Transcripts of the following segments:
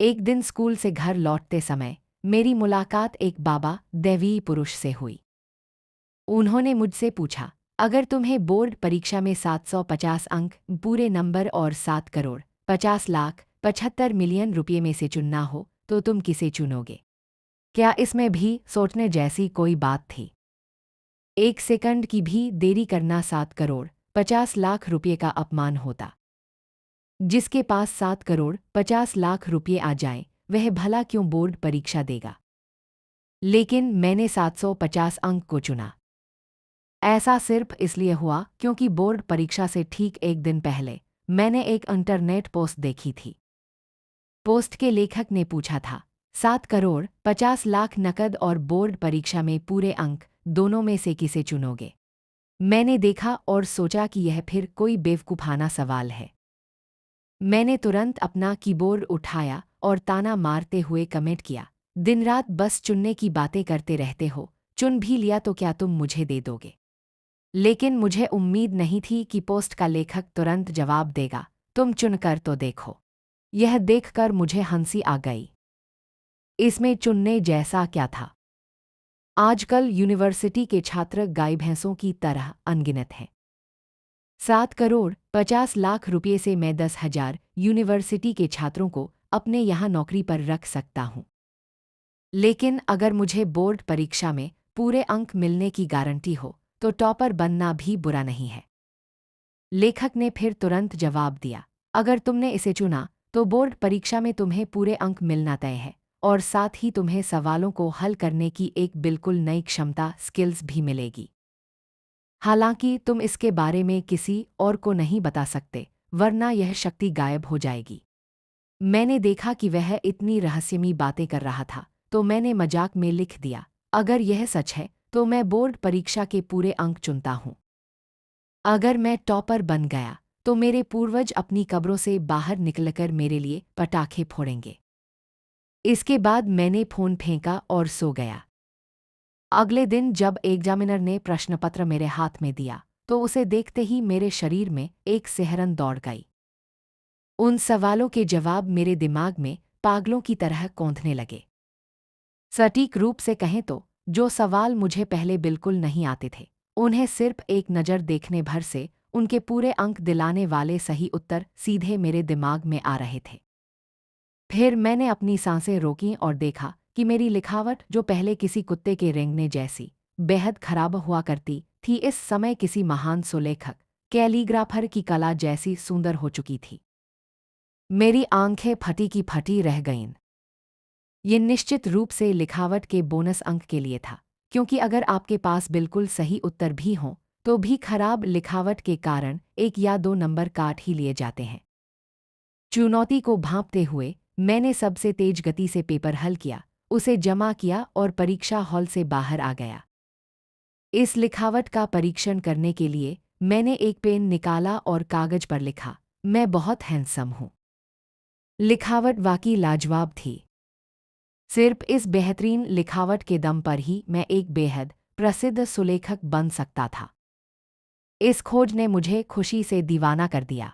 एक दिन स्कूल से घर लौटते समय मेरी मुलाकात एक बाबा दैवीय पुरुष से हुई। उन्होंने मुझसे पूछा, अगर तुम्हें बोर्ड परीक्षा में 750 अंक, पूरे नंबर और 7 करोड़ 50 लाख 75 मिलियन रुपये में से चुनना हो तो तुम किसे चुनोगे? क्या इसमें भी सोचने जैसी कोई बात थी? एक सेकंड की भी देरी करना 7 करोड़ 50 लाख रुपये का अपमान होता। जिसके पास 7 करोड़ 50 लाख रुपये आ जाए वह भला क्यों बोर्ड परीक्षा देगा? लेकिन मैंने 750 अंक को चुना। ऐसा सिर्फ इसलिए हुआ क्योंकि बोर्ड परीक्षा से ठीक एक दिन पहले मैंने एक इंटरनेट पोस्ट देखी थी। पोस्ट के लेखक ने पूछा था, 7 करोड़ 50 लाख नकद और बोर्ड परीक्षा में पूरे अंक, दोनों में से किसे चुनोगे? मैंने देखा और सोचा कि यह फिर कोई बेवकूफ़ाना सवाल है। मैंने तुरंत अपना कीबोर्ड उठाया और ताना मारते हुए कमेंट किया, दिन रात बस चुनने की बातें करते रहते हो, चुन भी लिया तो क्या तुम मुझे दे दोगे? लेकिन मुझे उम्मीद नहीं थी कि पोस्ट का लेखक तुरंत जवाब देगा, तुम चुनकर तो देखो। यह देखकर मुझे हंसी आ गई। इसमें चुनने जैसा क्या था? आजकल यूनिवर्सिटी के छात्र गाय भैंसों की तरह अनगिनत हैं। 7 करोड़ 50 लाख रुपये से मैं 10,000 यूनिवर्सिटी के छात्रों को अपने यहाँ नौकरी पर रख सकता हूँ। लेकिन अगर मुझे बोर्ड परीक्षा में पूरे अंक मिलने की गारंटी हो तो टॉपर बनना भी बुरा नहीं है। लेखक ने फिर तुरंत जवाब दिया, अगर तुमने इसे चुना तो बोर्ड परीक्षा में तुम्हें पूरे अंक मिलना तय है और साथ ही तुम्हें सवालों को हल करने की एक बिल्कुल नई क्षमता, स्किल्स भी मिलेगी। हालांकि तुम इसके बारे में किसी और को नहीं बता सकते, वरना यह शक्ति गायब हो जाएगी। मैंने देखा कि वह इतनी रहस्यमयी बातें कर रहा था, तो मैंने मजाक में लिख दिया, अगर यह सच है तो मैं बोर्ड परीक्षा के पूरे अंक चुनता हूँ। अगर मैं टॉपर बन गया तो मेरे पूर्वज अपनी कब्रों से बाहर निकलकर मेरे लिए पटाखे फोड़ेंगे। इसके बाद मैंने फ़ोन फेंका और सो गया। अगले दिन जब एग्जामिनर ने प्रश्नपत्र मेरे हाथ में दिया तो उसे देखते ही मेरे शरीर में एक सिहरन दौड़ गई। उन सवालों के जवाब मेरे दिमाग में पागलों की तरह कौंधने लगे। सटीक रूप से कहें तो जो सवाल मुझे पहले बिल्कुल नहीं आते थे, उन्हें सिर्फ एक नज़र देखने भर से उनके पूरे अंक दिलाने वाले सही उत्तर सीधे मेरे दिमाग में आ रहे थे। फिर मैंने अपनी सांसें रोकीं और देखा कि मेरी लिखावट, जो पहले किसी कुत्ते के रेंगने जैसी बेहद खराब हुआ करती थी, इस समय किसी महान सुलेखक, कैलीग्राफर की कला जैसी सुंदर हो चुकी थी। मेरी आंखें फटी की फटी रह गईं। ये निश्चित रूप से लिखावट के बोनस अंक के लिए था, क्योंकि अगर आपके पास बिल्कुल सही उत्तर भी हों तो भी खराब लिखावट के कारण 1 या 2 नंबर काट ही लिए जाते हैं। चुनौती को भांपते हुए मैंने सबसे तेज गति से पेपर हल किया, उसे जमा किया और परीक्षा हॉल से बाहर आ गया। इस लिखावट का परीक्षण करने के लिए मैंने एक पेन निकाला और कागज पर लिखा, मैं बहुत हैंडसम हूँ। लिखावट वाकई लाजवाब थी। सिर्फ इस बेहतरीन लिखावट के दम पर ही मैं एक बेहद प्रसिद्ध सुलेखक बन सकता था। इस खोज ने मुझे खुशी से दीवाना कर दिया।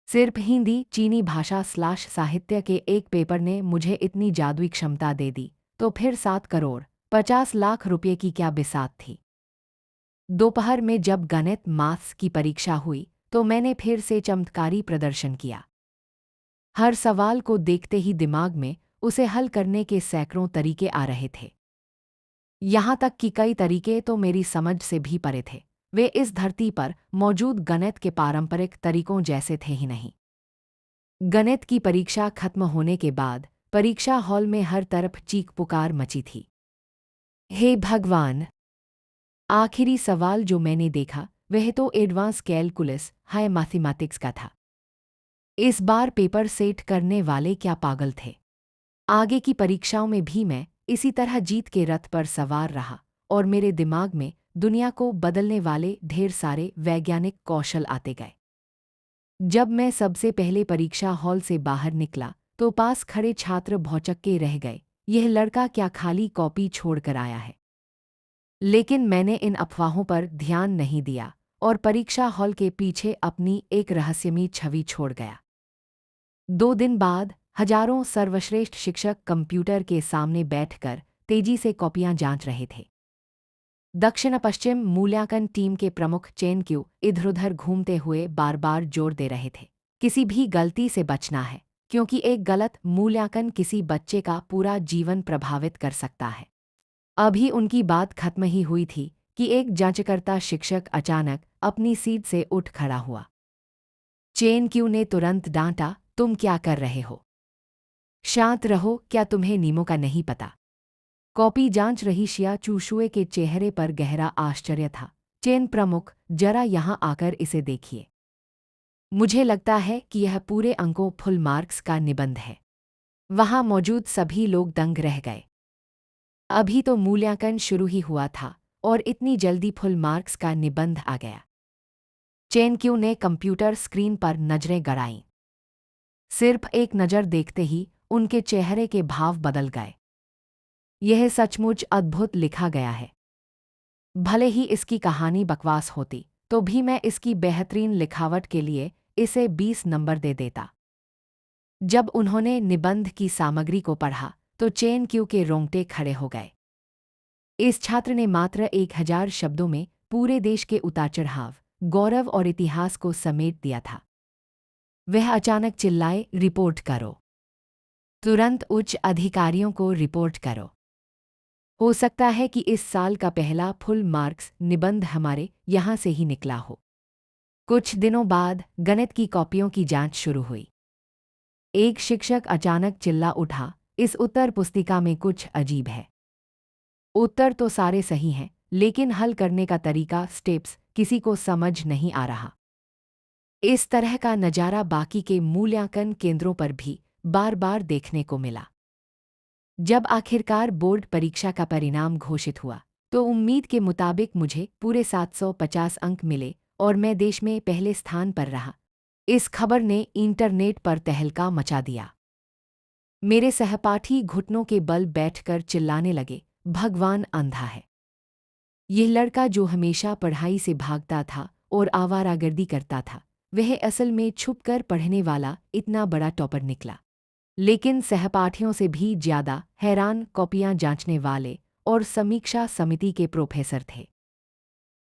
सिर्फ हिंदी चीनी भाषा / साहित्य के एक पेपर ने मुझे इतनी जादुई क्षमता दे दी, तो फिर 7 करोड़ 50 लाख रुपये की क्या बिसात थी। दोपहर में जब गणित माथ्स की परीक्षा हुई तो मैंने फिर से चमत्कारी प्रदर्शन किया। हर सवाल को देखते ही दिमाग में उसे हल करने के सैकड़ों तरीके आ रहे थे। यहाँ तक कि कई तरीके तो मेरी समझ से भी परे थे। वे इस धरती पर मौजूद गणित के पारंपरिक तरीकों जैसे थे ही नहीं। गणित की परीक्षा खत्म होने के बाद परीक्षा हॉल में हर तरफ चीख पुकार मची थी। हे भगवान! आखिरी सवाल जो मैंने देखा वह तो एडवांस कैलकुलस हाई मैथमेटिक्स का था। इस बार पेपर सेट करने वाले क्या पागल थे? आगे की परीक्षाओं में भी मैं इसी तरह जीत के रथ पर सवार रहा और मेरे दिमाग में दुनिया को बदलने वाले ढेर सारे वैज्ञानिक कौशल आते गए। जब मैं सबसे पहले परीक्षा हॉल से बाहर निकला तो पास खड़े छात्र भौचक्के रह गए, यह लड़का क्या खाली कॉपी छोड़कर आया है? लेकिन मैंने इन अफवाहों पर ध्यान नहीं दिया और परीक्षा हॉल के पीछे अपनी एक रहस्यमयी छवि छोड़ गया। 2 दिन बाद हजारों सर्वश्रेष्ठ शिक्षक कंप्यूटर के सामने बैठकर तेजी से कॉपियां जांच रहे थे। दक्षिण पश्चिम मूल्यांकन टीम के प्रमुख चेन क्यू इधर-उधर घूमते हुए बार-बार जोर दे रहे थे, किसी भी गलती से बचना है, क्योंकि एक गलत मूल्यांकन किसी बच्चे का पूरा जीवन प्रभावित कर सकता है। अभी उनकी बात खत्म ही हुई थी कि एक जांचकर्ता शिक्षक अचानक अपनी सीट से उठ खड़ा हुआ। चेन क्यू ने तुरंत डांटा, तुम क्या कर रहे हो? शांत रहो, क्या तुम्हें नियमों का नहीं पता? कॉपी जांच रही शिया चूशुए के चेहरे पर गहरा आश्चर्य था। चेन प्रमुख, जरा यहाँ आकर इसे देखिए। मुझे लगता है कि यह पूरे अंकों फुल मार्क्स का निबंध है। वहाँ मौजूद सभी लोग दंग रह गए। अभी तो मूल्यांकन शुरू ही हुआ था और इतनी जल्दी फुल मार्क्स का निबंध आ गया। चेन क्यू ने कंप्यूटर स्क्रीन पर नजरें गड़ाईं। सिर्फ एक नज़र देखते ही उनके चेहरे के भाव बदल गए। यह सचमुच अद्भुत लिखा गया है। भले ही इसकी कहानी बकवास होती तो भी मैं इसकी बेहतरीन लिखावट के लिए इसे 20 नंबर दे देता। जब उन्होंने निबंध की सामग्री को पढ़ा तो चेन क्यू के रोंगटे खड़े हो गए। इस छात्र ने मात्र 1000 शब्दों में पूरे देश के उतार-चढ़ाव, गौरव और इतिहास को समेट दिया था। वह अचानक चिल्लाए, रिपोर्ट करो। तुरंत उच्च अधिकारियों को रिपोर्ट करो। हो सकता है कि इस साल का पहला फुल मार्क्स निबंध हमारे यहाँ से ही निकला हो। कुछ दिनों बाद गणित की कॉपियों की जांच शुरू हुई। एक शिक्षक अचानक चिल्ला उठा, इस उत्तर पुस्तिका में कुछ अजीब है। उत्तर तो सारे सही हैं, लेकिन हल करने का तरीका, स्टेप्स, किसी को समझ नहीं आ रहा। इस तरह का नज़ारा बाकी के मूल्यांकन केंद्रों पर भी बार-बार देखने को मिला। जब आखिरकार बोर्ड परीक्षा का परिणाम घोषित हुआ तो उम्मीद के मुताबिक मुझे पूरे 750 अंक मिले और मैं देश में पहले स्थान पर रहा। इस खबर ने इंटरनेट पर तहलका मचा दिया। मेरे सहपाठी घुटनों के बल बैठकर चिल्लाने लगे, भगवान अंधा है। यह लड़का जो हमेशा पढ़ाई से भागता था और आवारागर्दी करता था, वह असल में छुपकर पढ़ने वाला इतना बड़ा टॉपर निकला। लेकिन सहपाठियों से भी ज़्यादा हैरान कॉपियां जांचने वाले और समीक्षा समिति के प्रोफेसर थे।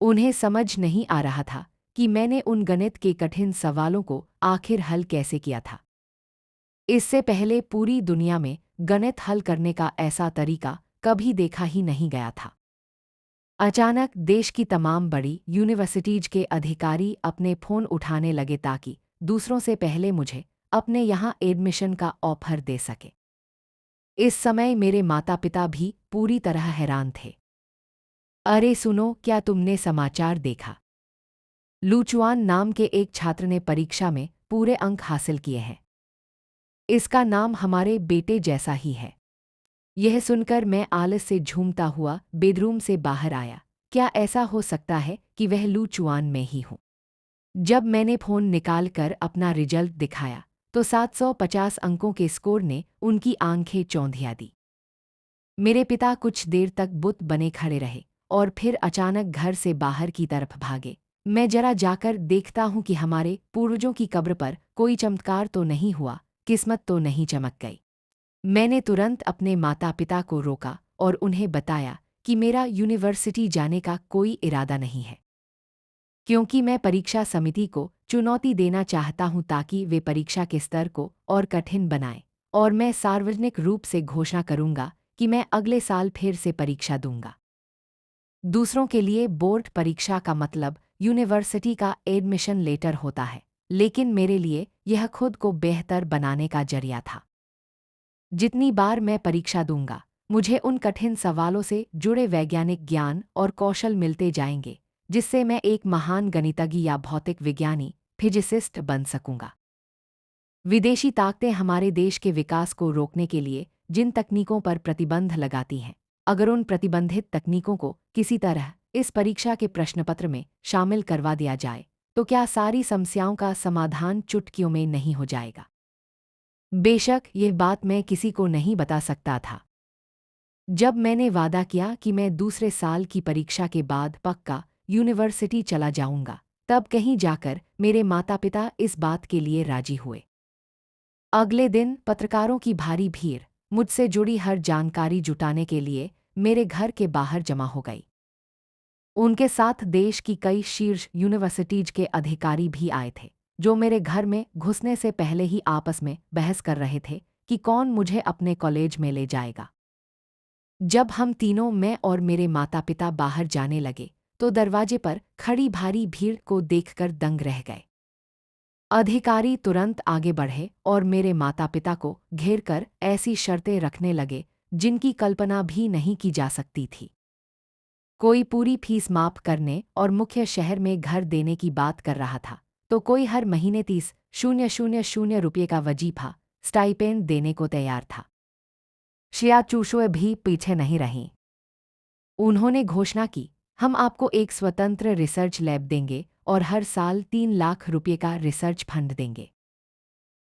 उन्हें समझ नहीं आ रहा था कि मैंने उन गणित के कठिन सवालों को आखिर हल कैसे किया था। इससे पहले पूरी दुनिया में गणित हल करने का ऐसा तरीका कभी देखा ही नहीं गया था। अचानक देश की तमाम बड़ी यूनिवर्सिटीज के अधिकारी अपने फ़ोन उठाने लगे ताकि दूसरों से पहले मुझे अपने यहाँ एडमिशन का ऑफर दे सके। इस समय मेरे माता-पिता भी पूरी तरह हैरान थे। अरे सुनो, क्या तुमने समाचार देखा? लूचुआन नाम के एक छात्र ने परीक्षा में पूरे अंक हासिल किए हैं। इसका नाम हमारे बेटे जैसा ही है। यह सुनकर मैं आलस से झूमता हुआ बेडरूम से बाहर आया। क्या ऐसा हो सकता है कि वह लूचुआन में ही हूँ? जब मैंने फ़ोन निकालकर अपना रिजल्ट दिखाया तो 750 अंकों के स्कोर ने उनकी आंखें चौंधिया दी। मेरे पिता कुछ देर तक बुत बने खड़े रहे और फिर अचानक घर से बाहर की तरफ भागे। मैं जरा जाकर देखता हूँ कि हमारे पूर्वजों की कब्र पर कोई चमत्कार तो नहीं हुआ, किस्मत तो नहीं चमक गई। मैंने तुरंत अपने माता पिता को रोका और उन्हें बताया कि मेरा यूनिवर्सिटी जाने का कोई इरादा नहीं है, क्योंकि मैं परीक्षा समिति को चुनौती देना चाहता हूं ताकि वे परीक्षा के स्तर को और कठिन बनाएं और मैं सार्वजनिक रूप से घोषणा करूंगा कि मैं अगले साल फिर से परीक्षा दूंगा। दूसरों के लिए बोर्ड परीक्षा का मतलब यूनिवर्सिटी का एडमिशन लेटर होता है, लेकिन मेरे लिए यह खुद को बेहतर बनाने का जरिया था। जितनी बार मैं परीक्षा दूंगा, मुझे उन कठिन सवालों से जुड़े वैज्ञानिक ज्ञान और कौशल मिलते जाएंगे जिससे मैं एक महान गणितज्ञ या भौतिक विज्ञानी, फिजिसिस्ट बन सकूंगा। विदेशी ताकतें हमारे देश के विकास को रोकने के लिए जिन तकनीकों पर प्रतिबंध लगाती हैं, अगर उन प्रतिबंधित तकनीकों को किसी तरह इस परीक्षा के प्रश्नपत्र में शामिल करवा दिया जाए तो क्या सारी समस्याओं का समाधान चुटकियों में नहीं हो जाएगा? बेशक यह बात मैं किसी को नहीं बता सकता था। जब मैंने वादा किया कि मैं दूसरे साल की परीक्षा के बाद पक्का यूनिवर्सिटी चला जाऊंगा, तब कहीं जाकर मेरे माता-पिता इस बात के लिए राजी हुए। अगले दिन पत्रकारों की भारी भीड़ मुझसे जुड़ी हर जानकारी जुटाने के लिए मेरे घर के बाहर जमा हो गई। उनके साथ देश की कई शीर्ष यूनिवर्सिटीज के अधिकारी भी आए थे, जो मेरे घर में घुसने से पहले ही आपस में बहस कर रहे थे कि कौन मुझे अपने कॉलेज में ले जाएगा। जब हम तीनों, मैं और मेरे माता पिता, बाहर जाने लगे तो दरवाजे पर खड़ी भारी भीड़ को देखकर दंग रह गए। अधिकारी तुरंत आगे बढ़े और मेरे माता पिता को घेर कर ऐसी शर्तें रखने लगे जिनकी कल्पना भी नहीं की जा सकती थी। कोई पूरी फीस माफ करने और मुख्य शहर में घर देने की बात कर रहा था, तो कोई हर महीने 30,000 रुपये का वजीफा स्टाइपेंड देने को तैयार था। शिया चूशों भी पीछे नहीं रहीं। उन्होंने घोषणा की, हम आपको एक स्वतंत्र रिसर्च लैब देंगे और हर साल 3 लाख रुपये का रिसर्च फंड देंगे।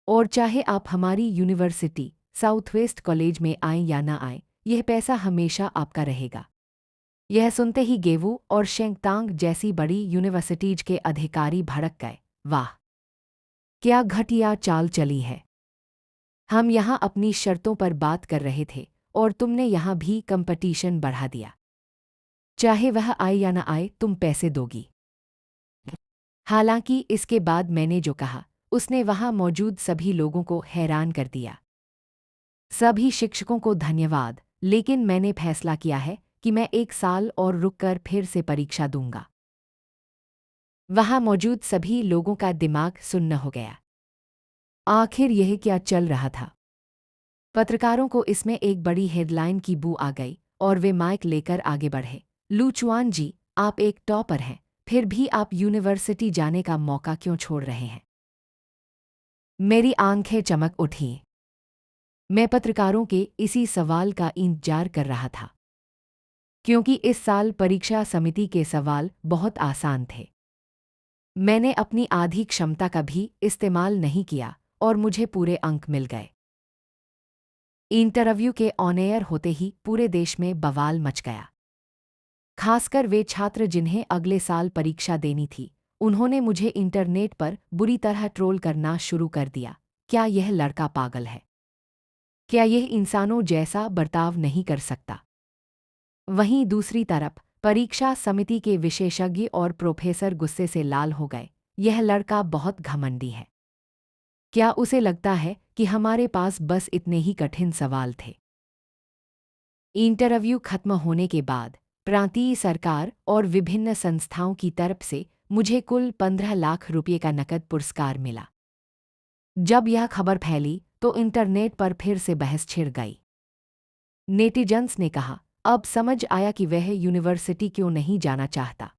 और चाहे आप हमारी यूनिवर्सिटी साउथ वेस्ट कॉलेज में आएं या ना आएं, यह पैसा हमेशा आपका रहेगा। यह सुनते ही गेवू और शेंगतांग जैसी बड़ी यूनिवर्सिटीज के अधिकारी भड़क गए। वाह, क्या घटिया चाल चली है! हम यहाँ अपनी शर्तों पर बात कर रहे थे और तुमने यहाँ भी कंपटीशन बढ़ा दिया। चाहे वह आए या ना आए, तुम पैसे दोगी। हालांकि इसके बाद मैंने जो कहा उसने वहां मौजूद सभी लोगों को हैरान कर दिया। सभी शिक्षकों को धन्यवाद, लेकिन मैंने फैसला किया है कि मैं 1 साल और रुककर फिर से परीक्षा दूंगा। वहां मौजूद सभी लोगों का दिमाग सुन्न हो गया। आखिर यह क्या चल रहा था? पत्रकारों को इसमें एक बड़ी हेडलाइन की बू आ गई और वे माइक लेकर आगे बढ़े। लू चुआन जी, आप एक टॉपर हैं, फिर भी आप यूनिवर्सिटी जाने का मौका क्यों छोड़ रहे हैं? मेरी आंखें चमक उठीं। मैं पत्रकारों के इसी सवाल का इंतजार कर रहा था, क्योंकि इस साल परीक्षा समिति के सवाल बहुत आसान थे। मैंने अपनी आधी क्षमता का भी इस्तेमाल नहीं किया और मुझे पूरे अंक मिल गए। इंटरव्यू के ऑन एयर होते ही पूरे देश में बवाल मच गया। खासकर वे छात्र जिन्हें अगले साल परीक्षा देनी थी, उन्होंने मुझे इंटरनेट पर बुरी तरह ट्रोल करना शुरू कर दिया। क्या यह लड़का पागल है? क्या यह इंसानों जैसा बर्ताव नहीं कर सकता? वहीं दूसरी तरफ परीक्षा समिति के विशेषज्ञ और प्रोफेसर गुस्से से लाल हो गए। यह लड़का बहुत घमंडी है। क्या उसे लगता है कि हमारे पास बस इतने ही कठिन सवाल थे? इंटरव्यू खत्म होने के बाद प्रांतीय सरकार और विभिन्न संस्थाओं की तरफ से मुझे कुल 15 लाख रुपये का नकद पुरस्कार मिला। जब यह खबर फैली तो इंटरनेट पर फिर से बहस छिड़ गई। नेटिजन्स ने कहा, अब समझ आया कि वह यूनिवर्सिटी क्यों नहीं जाना चाहता।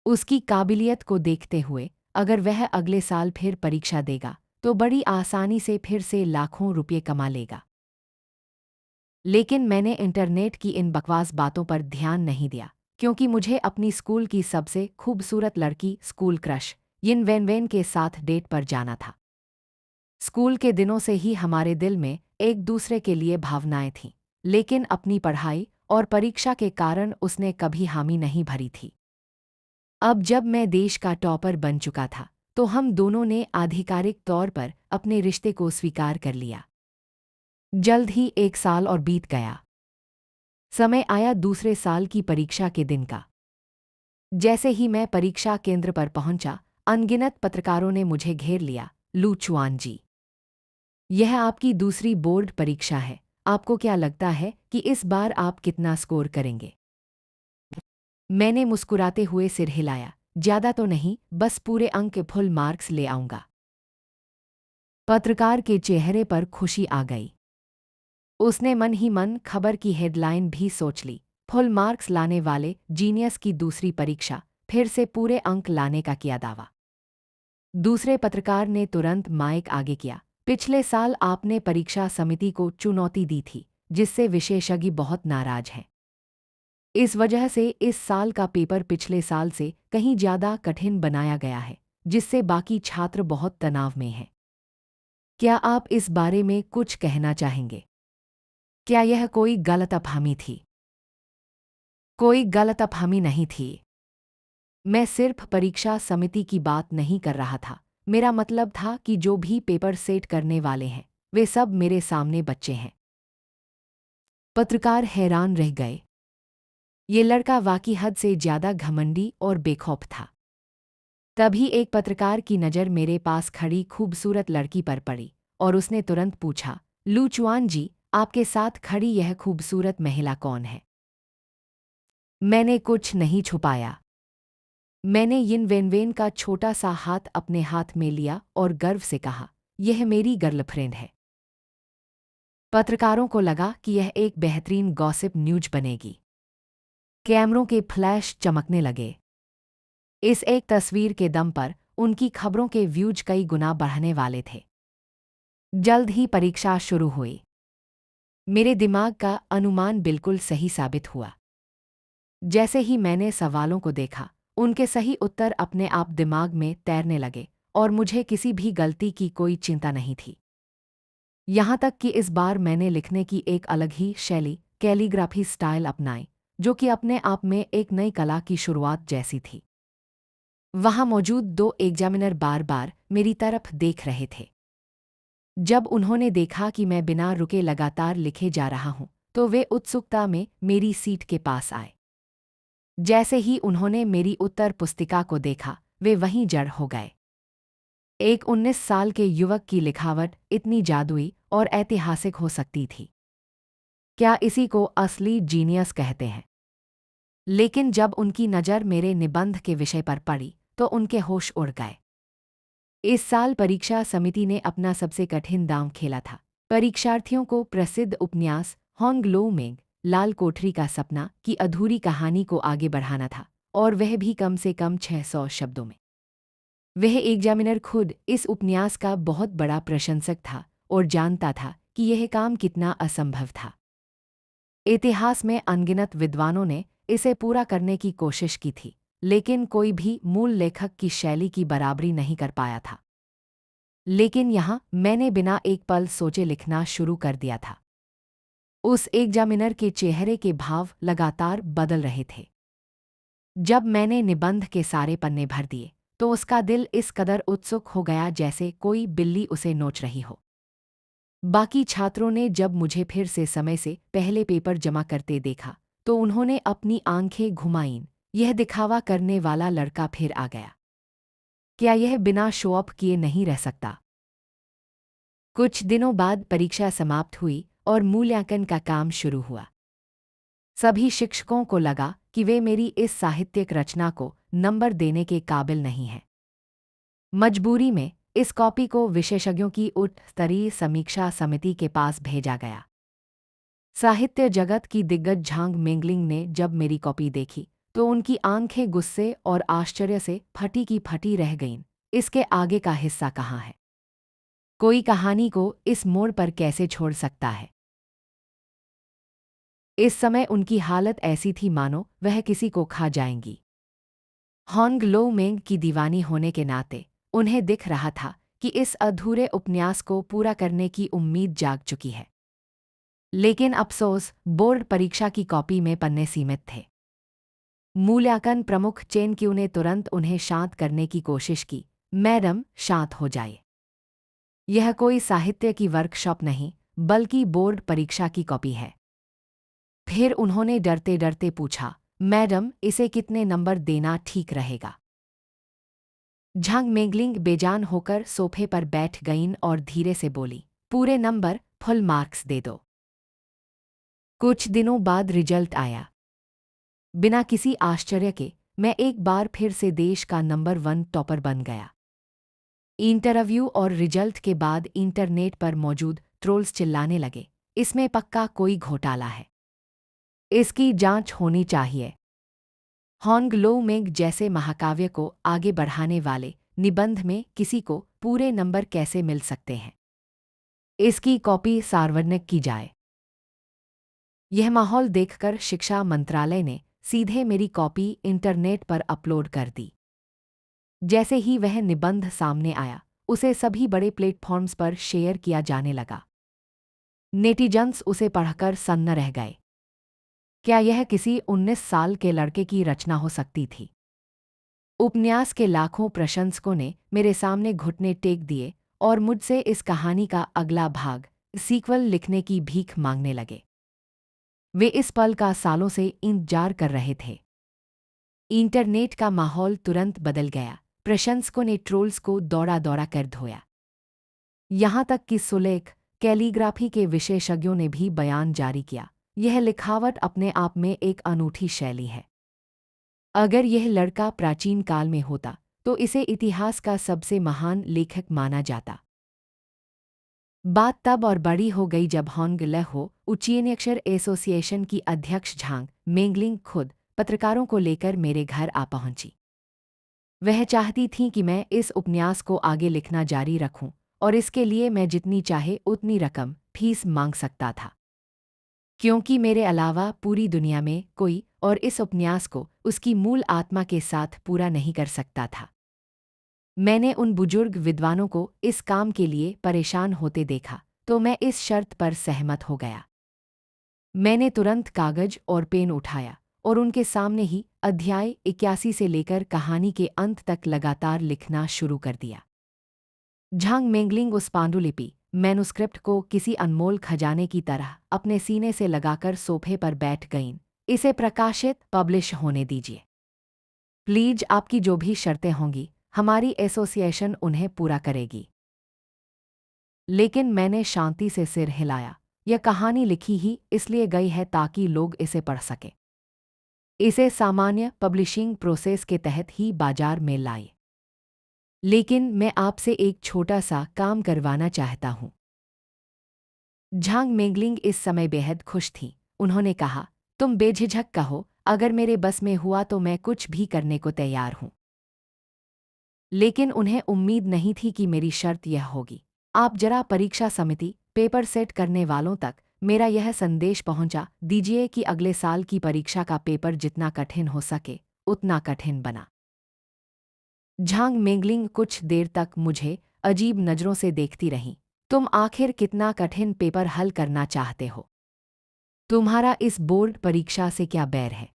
उसकी काबिलियत को देखते हुए अगर वह अगले साल फिर परीक्षा देगा तो बड़ी आसानी से फिर से लाखों रुपये कमा लेगा। लेकिन मैंने इंटरनेट की इन बकवास बातों पर ध्यान नहीं दिया, क्योंकि मुझे अपनी स्कूल की सबसे खूबसूरत लड़की, स्कूल क्रश यिन वेनवेन के साथ डेट पर जाना था। स्कूल के दिनों से ही हमारे दिल में एक दूसरे के लिए भावनाएं थीं, लेकिन अपनी पढ़ाई और परीक्षा के कारण उसने कभी हामी नहीं भरी थी। अब जब मैं देश का टॉपर बन चुका था, तो हम दोनों ने आधिकारिक तौर पर अपने रिश्ते को स्वीकार कर लिया। जल्द ही 1 साल और बीत गया। समय आया दूसरे साल की परीक्षा के दिन का। जैसे ही मैं परीक्षा केंद्र पर पहुंचा, अनगिनत पत्रकारों ने मुझे घेर लिया। लू चुआन जी, यह आपकी दूसरी बोर्ड परीक्षा है। आपको क्या लगता है कि इस बार आप कितना स्कोर करेंगे? मैंने मुस्कुराते हुए सिर हिलाया। ज्यादा तो नहीं, बस पूरे अंक, फुल मार्क्स ले आऊंगा। पत्रकार के चेहरे पर खुशी आ गई। उसने मन ही मन खबर की हेडलाइन भी सोच ली। फुल मार्क्स लाने वाले जीनियस की दूसरी परीक्षा, फिर से पूरे अंक लाने का किया दावा। दूसरे पत्रकार ने तुरंत माइक आगे किया। पिछले साल आपने परीक्षा समिति को चुनौती दी थी, जिससे विशेषज्ञ बहुत नाराज हैं। इस वजह से इस साल का पेपर पिछले साल से कहीं ज्यादा कठिन बनाया गया है, जिससे बाकी छात्र बहुत तनाव में हैं। क्या आप इस बारे में कुछ कहना चाहेंगे? क्या यह कोई गलतफहमी थी? कोई गलतफहमी नहीं थी। मैं सिर्फ परीक्षा समिति की बात नहीं कर रहा था, मेरा मतलब था कि जो भी पेपर सेट करने वाले हैं वे सब मेरे सामने बच्चे हैं। पत्रकार हैरान रह गए। ये लड़का वाकई हद से ज्यादा घमंडी और बेखौफ था। तभी एक पत्रकार की नज़र मेरे पास खड़ी खूबसूरत लड़की पर पड़ी और उसने तुरंत पूछा, लू चुआन जी, आपके साथ खड़ी यह खूबसूरत महिला कौन है? मैंने कुछ नहीं छुपाया। मैंने यिन वेनवेन का छोटा सा हाथ अपने हाथ में लिया और गर्व से कहा, यह मेरी गर्लफ्रेंड है। पत्रकारों को लगा कि यह एक बेहतरीन गॉसिप न्यूज बनेगी। कैमरों के फ्लैश चमकने लगे। इस एक तस्वीर के दम पर उनकी खबरों के व्यूज कई गुना बढ़ने वाले थे। जल्द ही परीक्षा शुरू हुई। मेरे दिमाग का अनुमान बिल्कुल सही साबित हुआ। जैसे ही मैंने सवालों को देखा, उनके सही उत्तर अपने आप दिमाग में तैरने लगे और मुझे किसी भी गलती की कोई चिंता नहीं थी। यहाँ तक कि इस बार मैंने लिखने की एक अलग ही शैली, कैलीग्राफी स्टाइल अपनाई, जो कि अपने आप में एक नई कला की शुरुआत जैसी थी। वहाँ मौजूद दो एग्जामिनर बार बार मेरी तरफ देख रहे थे। जब उन्होंने देखा कि मैं बिना रुके लगातार लिखे जा रहा हूँ, तो वे उत्सुकता में मेरी सीट के पास आए। जैसे ही उन्होंने मेरी उत्तर पुस्तिका को देखा, वे वहीं जड़ हो गए। एक 19 साल के युवक की लिखावट इतनी जादुई और ऐतिहासिक हो सकती थी। क्या इसी को असली जीनियस कहते हैं? लेकिन जब उनकी नज़र मेरे निबंध के विषय पर पड़ी, तो उनके होश उड़ गए। इस साल परीक्षा समिति ने अपना सबसे कठिन दांव खेला था। परीक्षार्थियों को प्रसिद्ध उपन्यास होंग लो मेंग, लाल कोठरी का सपना की अधूरी कहानी को आगे बढ़ाना था, और वह भी कम से कम 600 शब्दों में। वह एग्जामिनर खुद इस उपन्यास का बहुत बड़ा प्रशंसक था और जानता था कि यह काम कितना असंभव था। इतिहास में अनगिनत विद्वानों ने इसे पूरा करने की कोशिश की थी, लेकिन कोई भी मूल लेखक की शैली की बराबरी नहीं कर पाया था। लेकिन यहाँ मैंने बिना एक पल सोचे लिखना शुरू कर दिया था। उस एग्जामिनर के चेहरे के भाव लगातार बदल रहे थे। जब मैंने निबंध के सारे पन्ने भर दिए, तो उसका दिल इस कदर उत्सुक हो गया जैसे कोई बिल्ली उसे नोच रही हो। बाकी छात्रों ने जब मुझे फिर से समय से पहले पेपर जमा करते देखा, तो उन्होंने अपनी आंखें घुमाईं। यह दिखावा करने वाला लड़का फिर आ गया। क्या यह बिना शो ऑफ किए नहीं रह सकता? कुछ दिनों बाद परीक्षा समाप्त हुई और मूल्यांकन का काम शुरू हुआ। सभी शिक्षकों को लगा कि वे मेरी इस साहित्यिक रचना को नंबर देने के काबिल नहीं हैं। मजबूरी में इस कॉपी को विशेषज्ञों की उच्च स्तरीय समीक्षा समिति के पास भेजा गया। साहित्य जगत की दिग्गज झांग मेंगलिंग ने जब मेरी कॉपी देखी, तो उनकी आंखें गुस्से और आश्चर्य से फटी की फटी रह गईं। इसके आगे का हिस्सा कहाँ है? कोई कहानी को इस मोड़ पर कैसे छोड़ सकता है? इस समय उनकी हालत ऐसी थी मानो वह किसी को खा जाएंगी। होंग लो मेंग की दीवानी होने के नाते उन्हें दिख रहा था कि इस अधूरे उपन्यास को पूरा करने की उम्मीद जाग चुकी है। लेकिन अफसोस, बोर्ड परीक्षा की कॉपी में पन्ने सीमित थे। मूल्यांकन प्रमुख चेन क्यू ने तुरंत उन्हें शांत करने की कोशिश की। मैडम, शांत हो जाइए। यह कोई साहित्य की वर्कशॉप नहीं, बल्कि बोर्ड परीक्षा की कॉपी है। फिर उन्होंने डरते डरते पूछा, मैडम, इसे कितने नंबर देना ठीक रहेगा? झांग मेंगलिंग बेजान होकर सोफे पर बैठ गईं और धीरे से बोली, पूरे नंबर, फुल मार्क्स दे दो। कुछ दिनों बाद रिजल्ट आया। बिना किसी आश्चर्य के मैं एक बार फिर से देश का नंबर 1 टॉपर बन गया। इंटरव्यू और रिजल्ट के बाद इंटरनेट पर मौजूद ट्रोल्स चिल्लाने लगे, इसमें पक्का कोई घोटाला है। इसकी जांच होनी चाहिए। होंग लो मेंग जैसे महाकाव्य को आगे बढ़ाने वाले निबंध में किसी को पूरे नंबर कैसे मिल सकते हैं? इसकी कॉपी सार्वजनिक की जाए। यह माहौल देखकर शिक्षा मंत्रालय ने सीधे मेरी कॉपी इंटरनेट पर अपलोड कर दी। जैसे ही वह निबंध सामने आया, उसे सभी बड़े प्लेटफॉर्म्स पर शेयर किया जाने लगा। नेटिजन्स उसे पढ़कर सन्न रह गए। क्या यह किसी 19 साल के लड़के की रचना हो सकती थी? उपन्यास के लाखों प्रशंसकों ने मेरे सामने घुटने टेक दिए और मुझसे इस कहानी का अगला भाग, सीक्वल लिखने की भीख मांगने लगे। वे इस पल का सालों से इंतजार कर रहे थे। इंटरनेट का माहौल तुरंत बदल गया। प्रशंसकों ने ट्रोल्स को दौड़ा दौड़ा कर धोया। यहाँ तक कि सुलेख कैलीग्राफी के विशेषज्ञों ने भी बयान जारी किया, यह लिखावट अपने आप में एक अनूठी शैली है। अगर यह लड़का प्राचीन काल में होता तो इसे इतिहास का सबसे महान लेखक माना जाता। बात तब और बड़ी हो गई जब होंग लेहो उचियन्यक्षर एसोसिएशन की अध्यक्ष झांग मेंगलिंग खुद पत्रकारों को लेकर मेरे घर आ पहुंची। वह चाहती थीं कि मैं इस उपन्यास को आगे लिखना जारी रखूं और इसके लिए मैं जितनी चाहे उतनी रकम फीस मांग सकता था, क्योंकि मेरे अलावा पूरी दुनिया में कोई और इस उपन्यास को उसकी मूल आत्मा के साथ पूरा नहीं कर सकता था। मैंने उन बुजुर्ग विद्वानों को इस काम के लिए परेशान होते देखा तो मैं इस शर्त पर सहमत हो गया। मैंने तुरंत कागज और पेन उठाया और उनके सामने ही अध्याय 81 से लेकर कहानी के अंत तक लगातार लिखना शुरू कर दिया। झांग मेंगलिंग उस पांडुलिपि मैनुस्क्रिप्ट को किसी अनमोल खजाने की तरह अपने सीने से लगाकर सोफे पर बैठ गईं। इसे प्रकाशित पब्लिश होने दीजिए प्लीज, आपकी जो भी शर्तें होंगी हमारी एसोसिएशन उन्हें पूरा करेगी। लेकिन मैंने शांति से सिर हिलाया। यह कहानी लिखी ही इसलिए गई है ताकि लोग इसे पढ़ सकें। इसे सामान्य पब्लिशिंग प्रोसेस के तहत ही बाजार में लाए। लेकिन मैं आपसे एक छोटा सा काम करवाना चाहता हूं। झांग मेंगलिंग इस समय बेहद खुश थीं। उन्होंने कहा, तुम बेझिझक कहो, अगर मेरे बस में हुआ तो मैं कुछ भी करने को तैयार हूं। लेकिन उन्हें उम्मीद नहीं थी कि मेरी शर्त यह होगी। आप जरा परीक्षा समिति पेपर सेट करने वालों तक मेरा यह संदेश पहुंचा दीजिए कि अगले साल की परीक्षा का पेपर जितना कठिन हो सके उतना कठिन बना। झांग मेंगलिंग कुछ देर तक मुझे अजीब नज़रों से देखती रहीं। तुम आखिर कितना कठिन पेपर हल करना चाहते हो? तुम्हारा इस बोर्ड परीक्षा से क्या बैर है?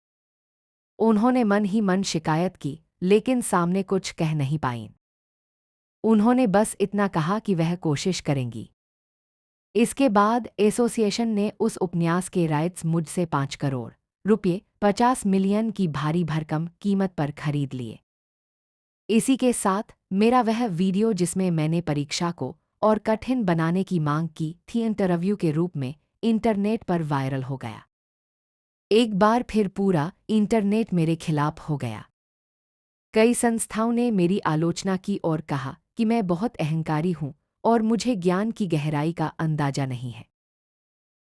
उन्होंने मन ही मन शिकायत की, लेकिन सामने कुछ कह नहीं पाईं। उन्होंने बस इतना कहा कि वह कोशिश करेंगी। इसके बाद एसोसिएशन ने उस उपन्यास के राइट्स मुझसे 5 करोड़ रुपये 50 मिलियन की भारी भरकम कीमत पर खरीद लिए। इसी के साथ मेरा वह वीडियो जिसमें मैंने परीक्षा को और कठिन बनाने की मांग की थी इंटरव्यू के रूप में इंटरनेट पर वायरल हो गया। एक बार फिर पूरा इंटरनेट मेरे खिलाफ हो गया। कई संस्थाओं ने मेरी आलोचना की और कहा कि मैं बहुत अहंकारी हूं और मुझे ज्ञान की गहराई का अंदाजा नहीं है।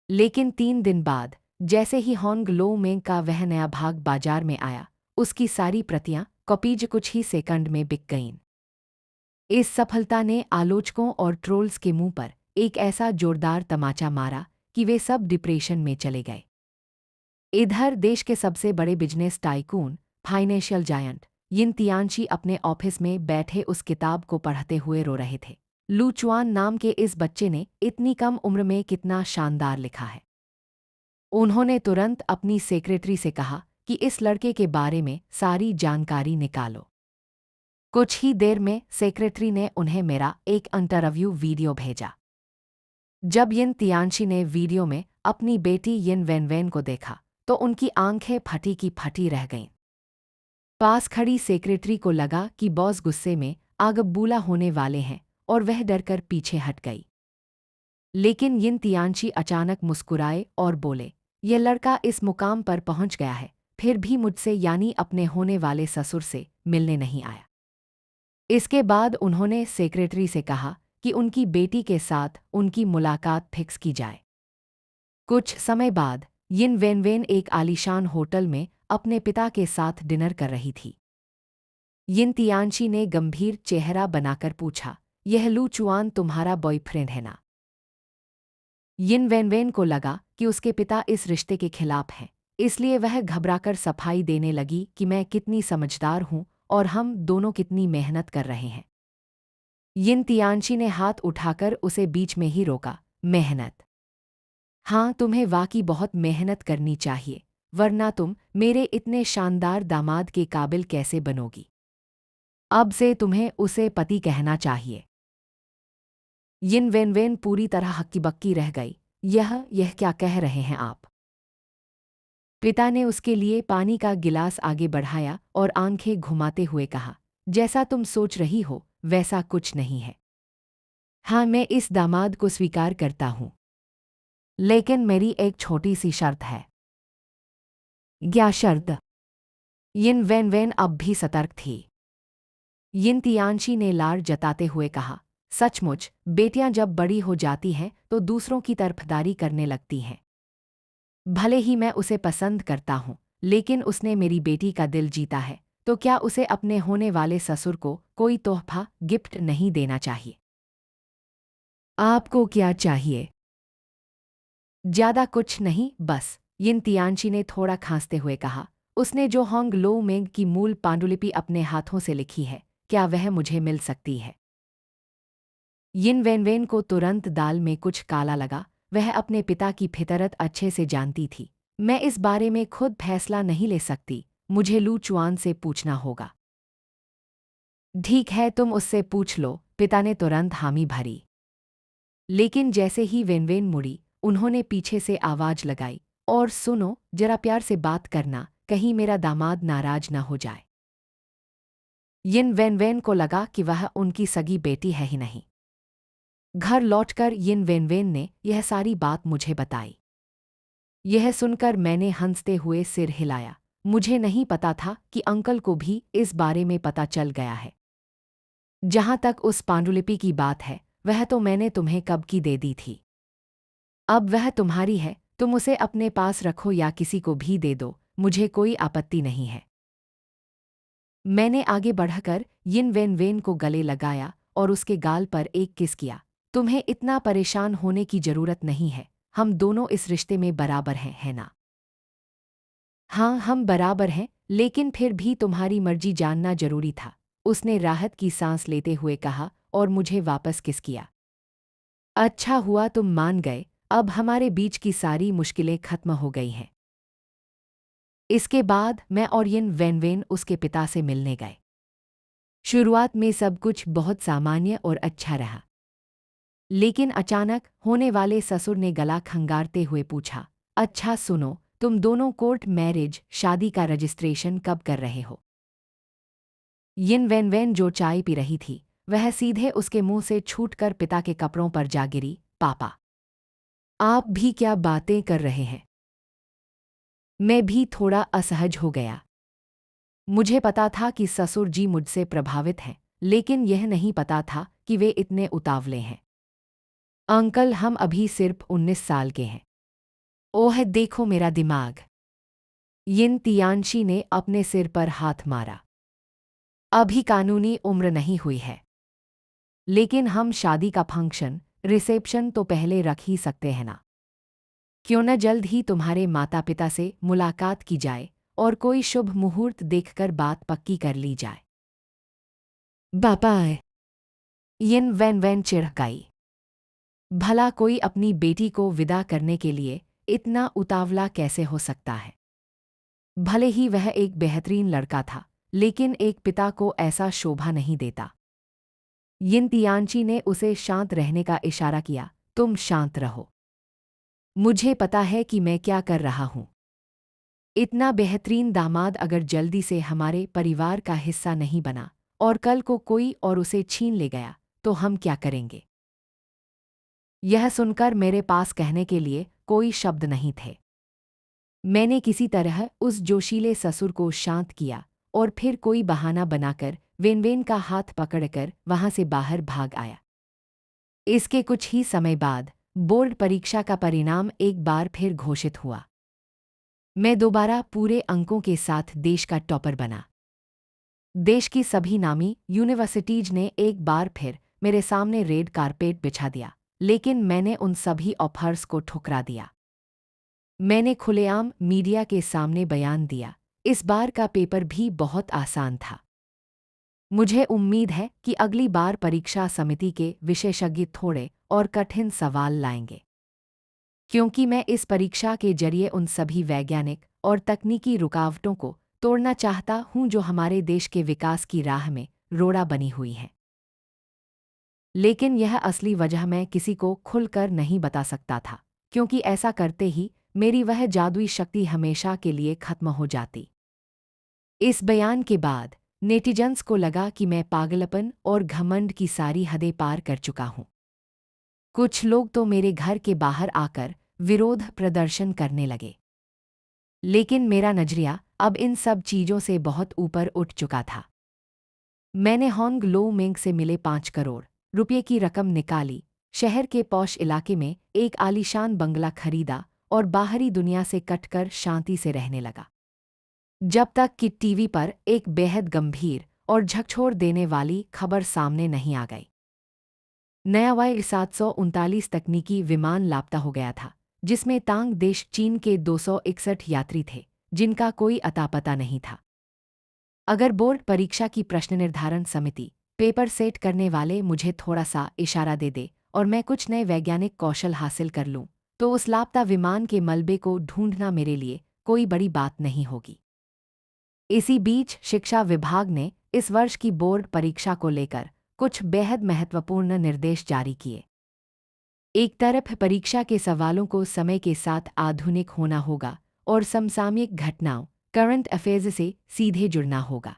लेकिन 3 दिन बाद जैसे ही होंग लो मेंग का वह नया भाग बाजार में आया, उसकी सारी प्रतियां कॉपीज कुछ ही सेकंड में बिक गईं। इस सफलता ने आलोचकों और ट्रोल्स के मुंह पर एक ऐसा जोरदार तमाचा मारा कि वे सब डिप्रेशन में चले गए। इधर देश के सबसे बड़े बिजनेस टाइकून, फाइनेंशियल जायंट यिन तियानशी अपने ऑफिस में बैठे उस किताब को पढ़ते हुए रो रहे थे। लू चुआन नाम के इस बच्चे ने इतनी कम उम्र में कितना शानदार लिखा है। उन्होंने तुरंत अपनी सेक्रेटरी से कहा कि इस लड़के के बारे में सारी जानकारी निकालो। कुछ ही देर में सेक्रेटरी ने उन्हें मेरा एक इंटरव्यू वीडियो भेजा। जब यिन तियानशी ने वीडियो में अपनी बेटी यिन वेनवेन को देखा तो उनकी आंखें फटी की फटी रह गईं। पास खड़ी सेक्रेटरी को लगा कि बॉस गुस्से में आगबूला होने वाले हैं और वह डरकर पीछे हट गई। लेकिन यिन तियानशी अचानक मुस्कुराए और बोले, यह लड़का इस मुकाम पर पहुंच गया है, फिर भी मुझसे यानी अपने होने वाले ससुर से मिलने नहीं आया। इसके बाद उन्होंने सेक्रेटरी से कहा कि उनकी बेटी के साथ उनकी मुलाकात फिक्स की जाए। कुछ समय बाद यिन वेनवेन एक आलीशान होटल में अपने पिता के साथ डिनर कर रही थी। यिन तियानशी ने गंभीर चेहरा बनाकर पूछा, यह लू चुआन तुम्हारा बॉयफ्रेंड है ना? यिन वेनवेन को लगा कि उसके पिता इस रिश्ते के खिलाफ हैं, इसलिए वह घबराकर सफाई देने लगी कि मैं कितनी समझदार हूं और हम दोनों कितनी मेहनत कर रहे हैं। यिन तियानशी ने हाथ उठाकर उसे बीच में ही रोका, मेहनत? हाँ, तुम्हें वाकई बहुत मेहनत करनी चाहिए, वरना तुम मेरे इतने शानदार दामाद के काबिल कैसे बनोगी? अब से तुम्हें उसे पति कहना चाहिए। यिन वेनवेन पूरी तरह हक्की बक्की रह गई। यह क्या कह रहे हैं आप? पिता ने उसके लिए पानी का गिलास आगे बढ़ाया और आंखें घुमाते हुए कहा, जैसा तुम सोच रही हो वैसा कुछ नहीं है। हाँ, मैं इस दामाद को स्वीकार करता हूँ, लेकिन मेरी एक छोटी सी शर्त है। क्या शर्त? यिन वेनवेन अब भी सतर्क थी। यिन तियानशी ने लार जताते हुए कहा, सचमुच बेटियां जब बड़ी हो जाती हैं तो दूसरों की तरफदारी करने लगती हैं। भले ही मैं उसे पसंद करता हूं, लेकिन उसने मेरी बेटी का दिल जीता है, तो क्या उसे अपने होने वाले ससुर को कोई तोहफा गिफ्ट नहीं देना चाहिए? आपको क्या चाहिए? ज्यादा कुछ नहीं, बस। यिन तियानशी ने थोड़ा खांसते हुए कहा, उसने जो होंग लो मेंग की मूल पांडुलिपि अपने हाथों से लिखी है, क्या वह मुझे मिल सकती है? यिन वेनवेन को तुरंत दाल में कुछ काला लगा। वह अपने पिता की फितरत अच्छे से जानती थी। मैं इस बारे में खुद फैसला नहीं ले सकती, मुझे लू चुआन से पूछना होगा। ठीक है, तुम उससे पूछ लो, पिता ने तुरंत हामी भरी। लेकिन जैसे ही वेनवेन मुड़ी, उन्होंने पीछे से आवाज लगाई, और सुनो, जरा प्यार से बात करना, कहीं मेरा दामाद नाराज ना हो जाए। यिन वेनवेन को लगा कि वह उनकी सगी बेटी है ही नहीं। घर लौटकर यिन वेनवेन ने यह सारी बात मुझे बताई। यह सुनकर मैंने हंसते हुए सिर हिलाया। मुझे नहीं पता था कि अंकल को भी इस बारे में पता चल गया है। जहां तक उस पांडुलिपि की बात है, वह तो मैंने तुम्हें कब की दे दी थी। अब वह तुम्हारी है, तुम उसे अपने पास रखो या किसी को भी दे दो, मुझे कोई आपत्ति नहीं है। मैंने आगे बढ़कर यिन वेनवेन को गले लगाया और उसके गाल पर एक किस किया। तुम्हें इतना परेशान होने की जरूरत नहीं है, हम दोनों इस रिश्ते में बराबर हैं, है ना? हाँ, हम बराबर हैं, लेकिन फिर भी तुम्हारी मर्जी जानना जरूरी था, उसने राहत की सांस लेते हुए कहा और मुझे वापस किस किया। अच्छा हुआ तुम मान गए, अब हमारे बीच की सारी मुश्किलें खत्म हो गई हैं। इसके बाद मैं और यिन वेनवेन उसके पिता से मिलने गए। शुरुआत में सब कुछ बहुत सामान्य और अच्छा रहा। लेकिन अचानक होने वाले ससुर ने गला खंगारते हुए पूछा, अच्छा सुनो, तुम दोनों कोर्ट मैरिज शादी का रजिस्ट्रेशन कब कर रहे हो? यिन वेनवेन जो चाय पी रही थी, वह सीधे उसके मुंह से छूटकर पिता के कपड़ों पर जा गिरी। पापा, आप भी क्या बातें कर रहे हैं? मैं भी थोड़ा असहज हो गया। मुझे पता था कि ससुर जी मुझसे प्रभावित हैं, लेकिन यह नहीं पता था कि वे इतने उतावले हैं। अंकल, हम अभी सिर्फ 19 साल के हैं। ओह देखो मेरा दिमाग। यिन तियानशी ने अपने सिर पर हाथ मारा। अभी कानूनी उम्र नहीं हुई है, लेकिन हम शादी का फंक्शन, रिसेप्शन तो पहले रख ही सकते हैं ना? क्यों न जल्द ही तुम्हारे माता पिता से मुलाकात की जाए और कोई शुभ मुहूर्त देखकर बात पक्की कर ली जाए। बापा, यिन वेनवेन चिढ़काई। भला कोई अपनी बेटी को विदा करने के लिए इतना उतावला कैसे हो सकता है? भले ही वह एक बेहतरीन लड़का था, लेकिन एक पिता को ऐसा शोभा नहीं देता। यिन तियानची ने उसे शांत रहने का इशारा किया। तुम शांत रहो, मुझे पता है कि मैं क्या कर रहा हूं। इतना बेहतरीन दामाद अगर जल्दी से हमारे परिवार का हिस्सा नहीं बना और कल को कोई और उसे छीन ले गया, तो हम क्या करेंगे? यह सुनकर मेरे पास कहने के लिए कोई शब्द नहीं थे। मैंने किसी तरह उस जोशीले ससुर को शांत किया और फिर कोई बहाना बनाकर वेनवेन का हाथ पकड़कर वहां से बाहर भाग आया। इसके कुछ ही समय बाद बोर्ड परीक्षा का परिणाम एक बार फिर घोषित हुआ। मैं दोबारा पूरे अंकों के साथ देश का टॉपर बना। देश की सभी नामी यूनिवर्सिटीज ने एक बार फिर मेरे सामने रेड कारपेट बिछा दिया, लेकिन मैंने उन सभी ऑफर्स को ठुकरा दिया। मैंने खुलेआम मीडिया के सामने बयान दिया। इस बार का पेपर भी बहुत आसान था। मुझे उम्मीद है कि अगली बार परीक्षा समिति के विशेषज्ञ थोड़े और कठिन सवाल लाएंगे, क्योंकि मैं इस परीक्षा के जरिए उन सभी वैज्ञानिक और तकनीकी रुकावटों को तोड़ना चाहता हूं जो हमारे देश के विकास की राह में रोड़ा बनी हुई हैं। लेकिन यह असली वजह मैं किसी को खुलकर नहीं बता सकता था, क्योंकि ऐसा करते ही मेरी वह जादुई शक्ति हमेशा के लिए खत्म हो जाती। इस बयान के बाद नेटिजन्स को लगा कि मैं पागलपन और घमंड की सारी हदें पार कर चुका हूँ। कुछ लोग तो मेरे घर के बाहर आकर विरोध प्रदर्शन करने लगे। लेकिन मेरा नजरिया अब इन सब चीजों से बहुत ऊपर उठ चुका था। मैंने होंग लो मेंग से मिले 5 करोड़ रुपये की रकम निकाली, शहर के पौश इलाके में एक आलीशान बंगला खरीदा और बाहरी दुनिया से कटकर शांति से रहने लगा। जब तक कि टीवी पर एक बेहद गंभीर और झकझोर देने वाली खबर सामने नहीं आ गई। नया Y739 तकनीकी विमान लापता हो गया था, जिसमें तांग देश चीन के 261 यात्री थे, जिनका कोई अता पता नहीं था। अगर बोर्ड परीक्षा की प्रश्न निर्धारण समिति पेपर सेट करने वाले मुझे थोड़ा सा इशारा दे दे और मैं कुछ नए वैज्ञानिक कौशल हासिल कर लूं, तो उस लापता विमान के मलबे को ढूंढना मेरे लिए कोई बड़ी बात नहीं होगी। इसी बीच शिक्षा विभाग ने इस वर्ष की बोर्ड परीक्षा को लेकर कुछ बेहद महत्वपूर्ण निर्देश जारी किए। एक तरफ परीक्षा के सवालों को समय के साथ आधुनिक होना होगा और समसामयिक घटनाओं करंट अफेयर्स से सीधे जुड़ना होगा।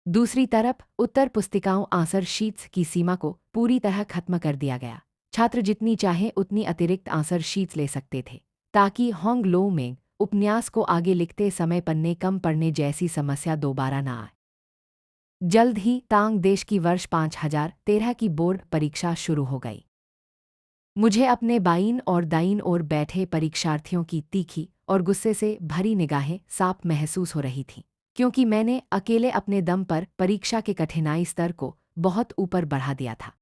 दूसरी तरफ उत्तर पुस्तिकाओं आंसर शीट्स की सीमा को पूरी तरह खत्म कर दिया गया। छात्र जितनी चाहें उतनी अतिरिक्त आंसर शीट्स ले सकते थे, ताकि होंग लो में उपन्यास को आगे लिखते समय पन्ने कम पड़ने जैसी समस्या दोबारा न आए। जल्द ही तांग देश की वर्ष 5013 की बोर्ड परीक्षा शुरू हो गई। मुझे अपने बाईं और दाईं ओर बैठे परीक्षार्थियों की तीखी और गुस्से से भरी निगाहें साफ महसूस हो रही थीं, क्योंकि मैंने अकेले अपने दम पर परीक्षा के कठिनाई स्तर को बहुत ऊपर बढ़ा दिया था।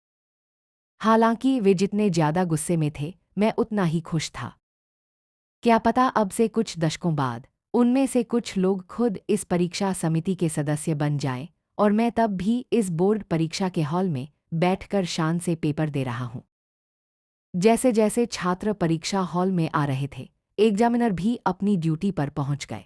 हालांकि वे जितने ज्यादा गुस्से में थे, मैं उतना ही खुश था। क्या पता अब से कुछ दशकों बाद उनमें से कुछ लोग खुद इस परीक्षा समिति के सदस्य बन जाएं और मैं तब भी इस बोर्ड परीक्षा के हॉल में बैठकर शान से पेपर दे रहा हूं। जैसे जैसे छात्र परीक्षा हॉल में आ रहे थे, एग्जामिनर भी अपनी ड्यूटी पर पहुंच गए।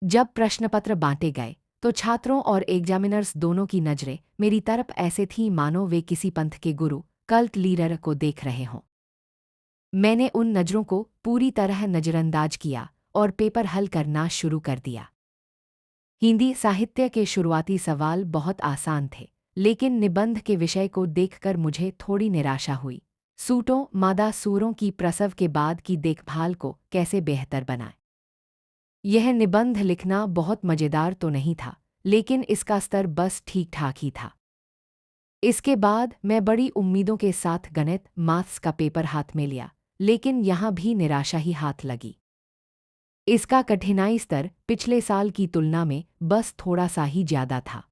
जब प्रश्नपत्र बांटे गए तो छात्रों और एग्जामिनर्स दोनों की नजरें मेरी तरफ ऐसे थीं मानो वे किसी पंथ के गुरु कल्ट लीडर को देख रहे हों। मैंने उन नजरों को पूरी तरह नजरअंदाज किया और पेपर हल करना शुरू कर दिया। हिंदी साहित्य के शुरुआती सवाल बहुत आसान थे, लेकिन निबंध के विषय को देखकर मुझे थोड़ी निराशा हुई। सूटों मादा सूरों की प्रसव के बाद की देखभाल को कैसे बेहतर बनाएं। यह निबंध लिखना बहुत मजेदार तो नहीं था, लेकिन इसका स्तर बस ठीक ठाक ही था। इसके बाद मैं बड़ी उम्मीदों के साथ गणित मैथ्स का पेपर हाथ में लिया, लेकिन यहाँ भी निराशा ही हाथ लगी। इसका कठिनाई स्तर पिछले साल की तुलना में बस थोड़ा सा ही ज्यादा था।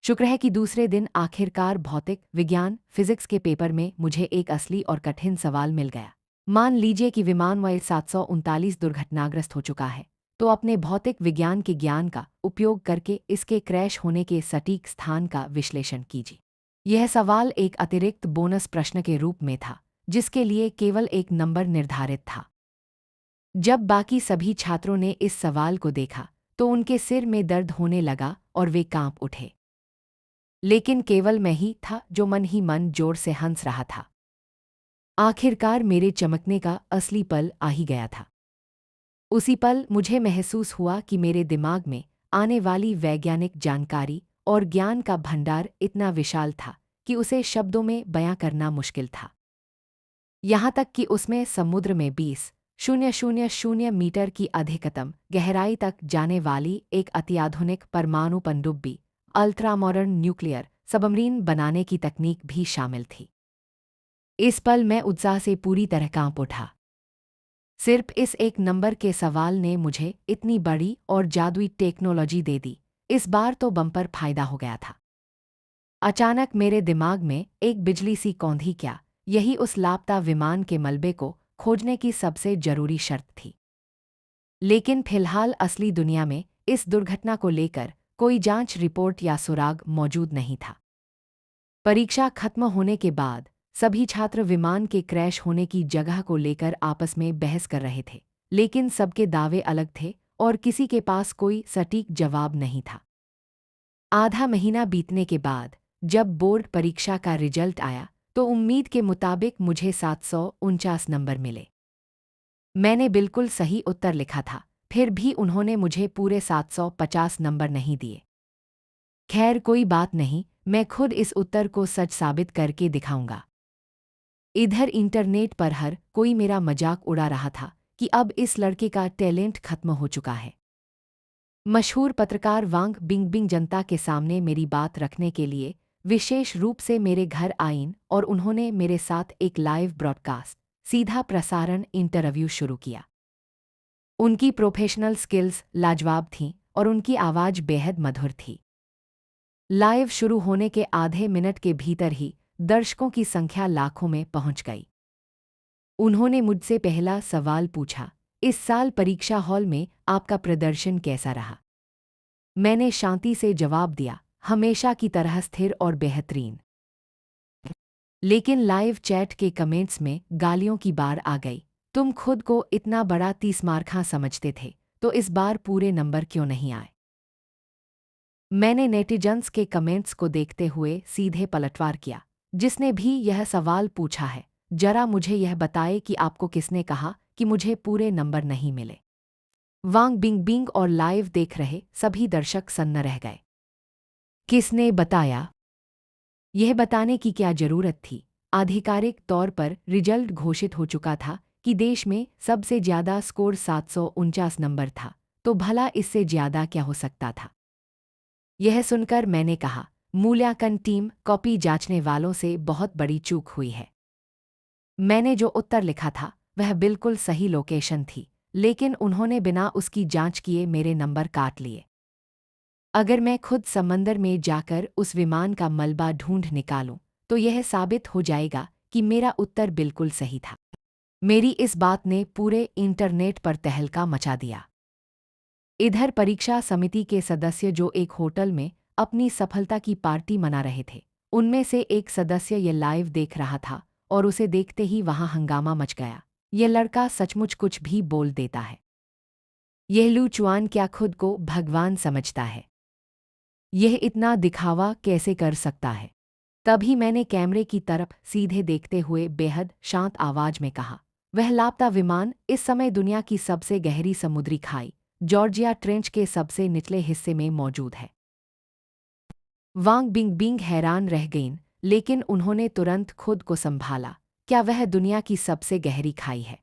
शुक्र है कि दूसरे दिन आखिरकार भौतिक विज्ञान फिजिक्स के पेपर में मुझे एक असली और कठिन सवाल मिल गया। मान लीजिए कि विमान Y739 दुर्घटनाग्रस्त हो चुका है, तो अपने भौतिक विज्ञान के ज्ञान का उपयोग करके इसके क्रैश होने के सटीक स्थान का विश्लेषण कीजिए। यह सवाल एक अतिरिक्त बोनस प्रश्न के रूप में था, जिसके लिए केवल एक नंबर निर्धारित था। जब बाकी सभी छात्रों ने इस सवाल को देखा, तो उनके सिर में दर्द होने लगा और वे कांप उठे। लेकिन केवल मैं ही था जो मन ही मन जोर से हंस रहा था। आखिरकार मेरे चमकने का असली पल आ ही गया था। उसी पल मुझे महसूस हुआ कि मेरे दिमाग में आने वाली वैज्ञानिक जानकारी और ज्ञान का भंडार इतना विशाल था कि उसे शब्दों में बयां करना मुश्किल था। यहाँ तक कि उसमें समुद्र में 20,000 मीटर की अधिकतम गहराई तक जाने वाली एक अत्याधुनिक परमाणु पनडुब्बी अल्ट्रामॉडर्न न्यूक्लियर सबमरीन बनाने की तकनीक भी शामिल थी। इस पल मैं उत्साह से पूरी तरह कांप उठा। सिर्फ इस एक नंबर के सवाल ने मुझे इतनी बड़ी और जादुई टेक्नोलॉजी दे दी। इस बार तो बम्पर फायदा हो गया था। अचानक मेरे दिमाग में एक बिजली सी कौंधी, क्या यही उस लापता विमान के मलबे को खोजने की सबसे जरूरी शर्त थी? लेकिन फिलहाल असली दुनिया में इस दुर्घटना को लेकर कोई जांच रिपोर्ट या सुराग मौजूद नहीं था। परीक्षा खत्म होने के बाद सभी छात्र विमान के क्रैश होने की जगह को लेकर आपस में बहस कर रहे थे, लेकिन सबके दावे अलग थे और किसी के पास कोई सटीक जवाब नहीं था। आधा महीना बीतने के बाद जब बोर्ड परीक्षा का रिजल्ट आया तो उम्मीद के मुताबिक मुझे 749 नंबर मिले। मैंने बिल्कुल सही उत्तर लिखा था, फिर भी उन्होंने मुझे पूरे 750 नंबर नहीं दिए। खैर कोई बात नहीं, मैं खुद इस उत्तर को सच साबित करके दिखाऊंगा। इधर इंटरनेट पर हर कोई मेरा मजाक उड़ा रहा था कि अब इस लड़के का टैलेंट खत्म हो चुका है। मशहूर पत्रकार वांग बिंगबिंग जनता के सामने मेरी बात रखने के लिए विशेष रूप से मेरे घर आईं और उन्होंने मेरे साथ एक लाइव ब्रॉडकास्ट सीधा प्रसारण इंटरव्यू शुरू किया। उनकी प्रोफेशनल स्किल्स लाजवाब थीं और उनकी आवाज़ बेहद मधुर थी। लाइव शुरू होने के आधे मिनट के भीतर ही दर्शकों की संख्या लाखों में पहुंच गई। उन्होंने मुझसे पहला सवाल पूछा, इस साल परीक्षा हॉल में आपका प्रदर्शन कैसा रहा? मैंने शांति से जवाब दिया, हमेशा की तरह स्थिर और बेहतरीन। लेकिन लाइव चैट के कमेंट्स में गालियों की बाढ़ आ गई। तुम खुद को इतना बड़ा 30 मार्का समझते थे, तो इस बार पूरे नंबर क्यों नहीं आए? मैंने नेटिजन्स के कमेंट्स को देखते हुए सीधे पलटवार किया, जिसने भी यह सवाल पूछा है, जरा मुझे यह बताए कि आपको किसने कहा कि मुझे पूरे नंबर नहीं मिले? वांग बिंगबिंग और लाइव देख रहे सभी दर्शक सन्न रह गए। किसने बताया? यह बताने की क्या जरूरत थी? आधिकारिक तौर पर रिजल्ट घोषित हो चुका था कि देश में सबसे ज्यादा स्कोर 749 नंबर था, तो भला इससे ज्यादा क्या हो सकता था? यह सुनकर मैंने कहा, मूल्यांकन टीम कॉपी जांचने वालों से बहुत बड़ी चूक हुई है। मैंने जो उत्तर लिखा था वह बिल्कुल सही लोकेशन थी, लेकिन उन्होंने बिना उसकी जांच किए मेरे नंबर काट लिए। अगर मैं खुद समंदर में जाकर उस विमान का मलबा ढूंढ निकालूं, तो यह साबित हो जाएगा कि मेरा उत्तर बिल्कुल सही था। मेरी इस बात ने पूरे इंटरनेट पर तहलका मचा दिया। इधर परीक्षा समिति के सदस्य जो एक होटल में अपनी सफलता की पार्टी मना रहे थे, उनमें से एक सदस्य ये लाइव देख रहा था और उसे देखते ही वहां हंगामा मच गया। यह लड़का सचमुच कुछ भी बोल देता है। यह लू चुआन क्या खुद को भगवान समझता है? यह इतना दिखावा कैसे कर सकता है? तभी मैंने कैमरे की तरफ सीधे देखते हुए बेहद शांत आवाज में कहा, वह लापता विमान इस समय दुनिया की सबसे गहरी समुद्री खाई जॉर्जिया ट्रेंच के सबसे निचले हिस्से में मौजूद है। वांग बिंगबिंग हैरान रह गईं, लेकिन उन्होंने तुरंत खुद को संभाला। क्या वह दुनिया की सबसे गहरी खाई है?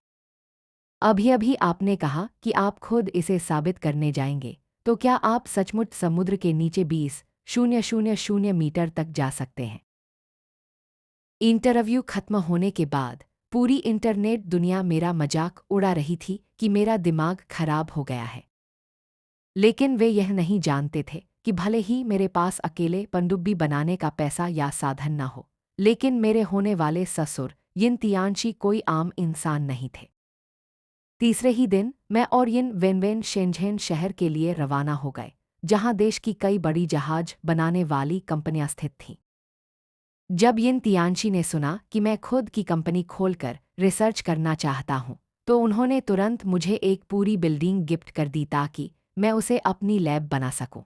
अभी अभी आपने कहा कि आप खुद इसे साबित करने जाएंगे, तो क्या आप सचमुच समुद्र के नीचे 20,000 मीटर तक जा सकते हैं? इंटरव्यू खत्म होने के बाद पूरी इंटरनेट दुनिया मेरा मजाक उड़ा रही थी कि मेरा दिमाग खराब हो गया है। लेकिन वे यह नहीं जानते थे कि भले ही मेरे पास अकेले पनडुब्बी बनाने का पैसा या साधन न हो, लेकिन मेरे होने वाले ससुर यिन तियानशी कोई आम इंसान नहीं थे। तीसरे ही दिन मैं और यिन वेनवेन शेंझेन शहर के लिए रवाना हो गए, जहां देश की कई बड़ी जहाज बनाने वाली कंपनियां स्थित थीं। जब यिन तियानशी ने सुना कि मैं खुद की कंपनी खोलकर रिसर्च करना चाहता हूं, तो उन्होंने तुरंत मुझे एक पूरी बिल्डिंग गिफ्ट कर दी ताकि मैं उसे अपनी लैब बना सकूं।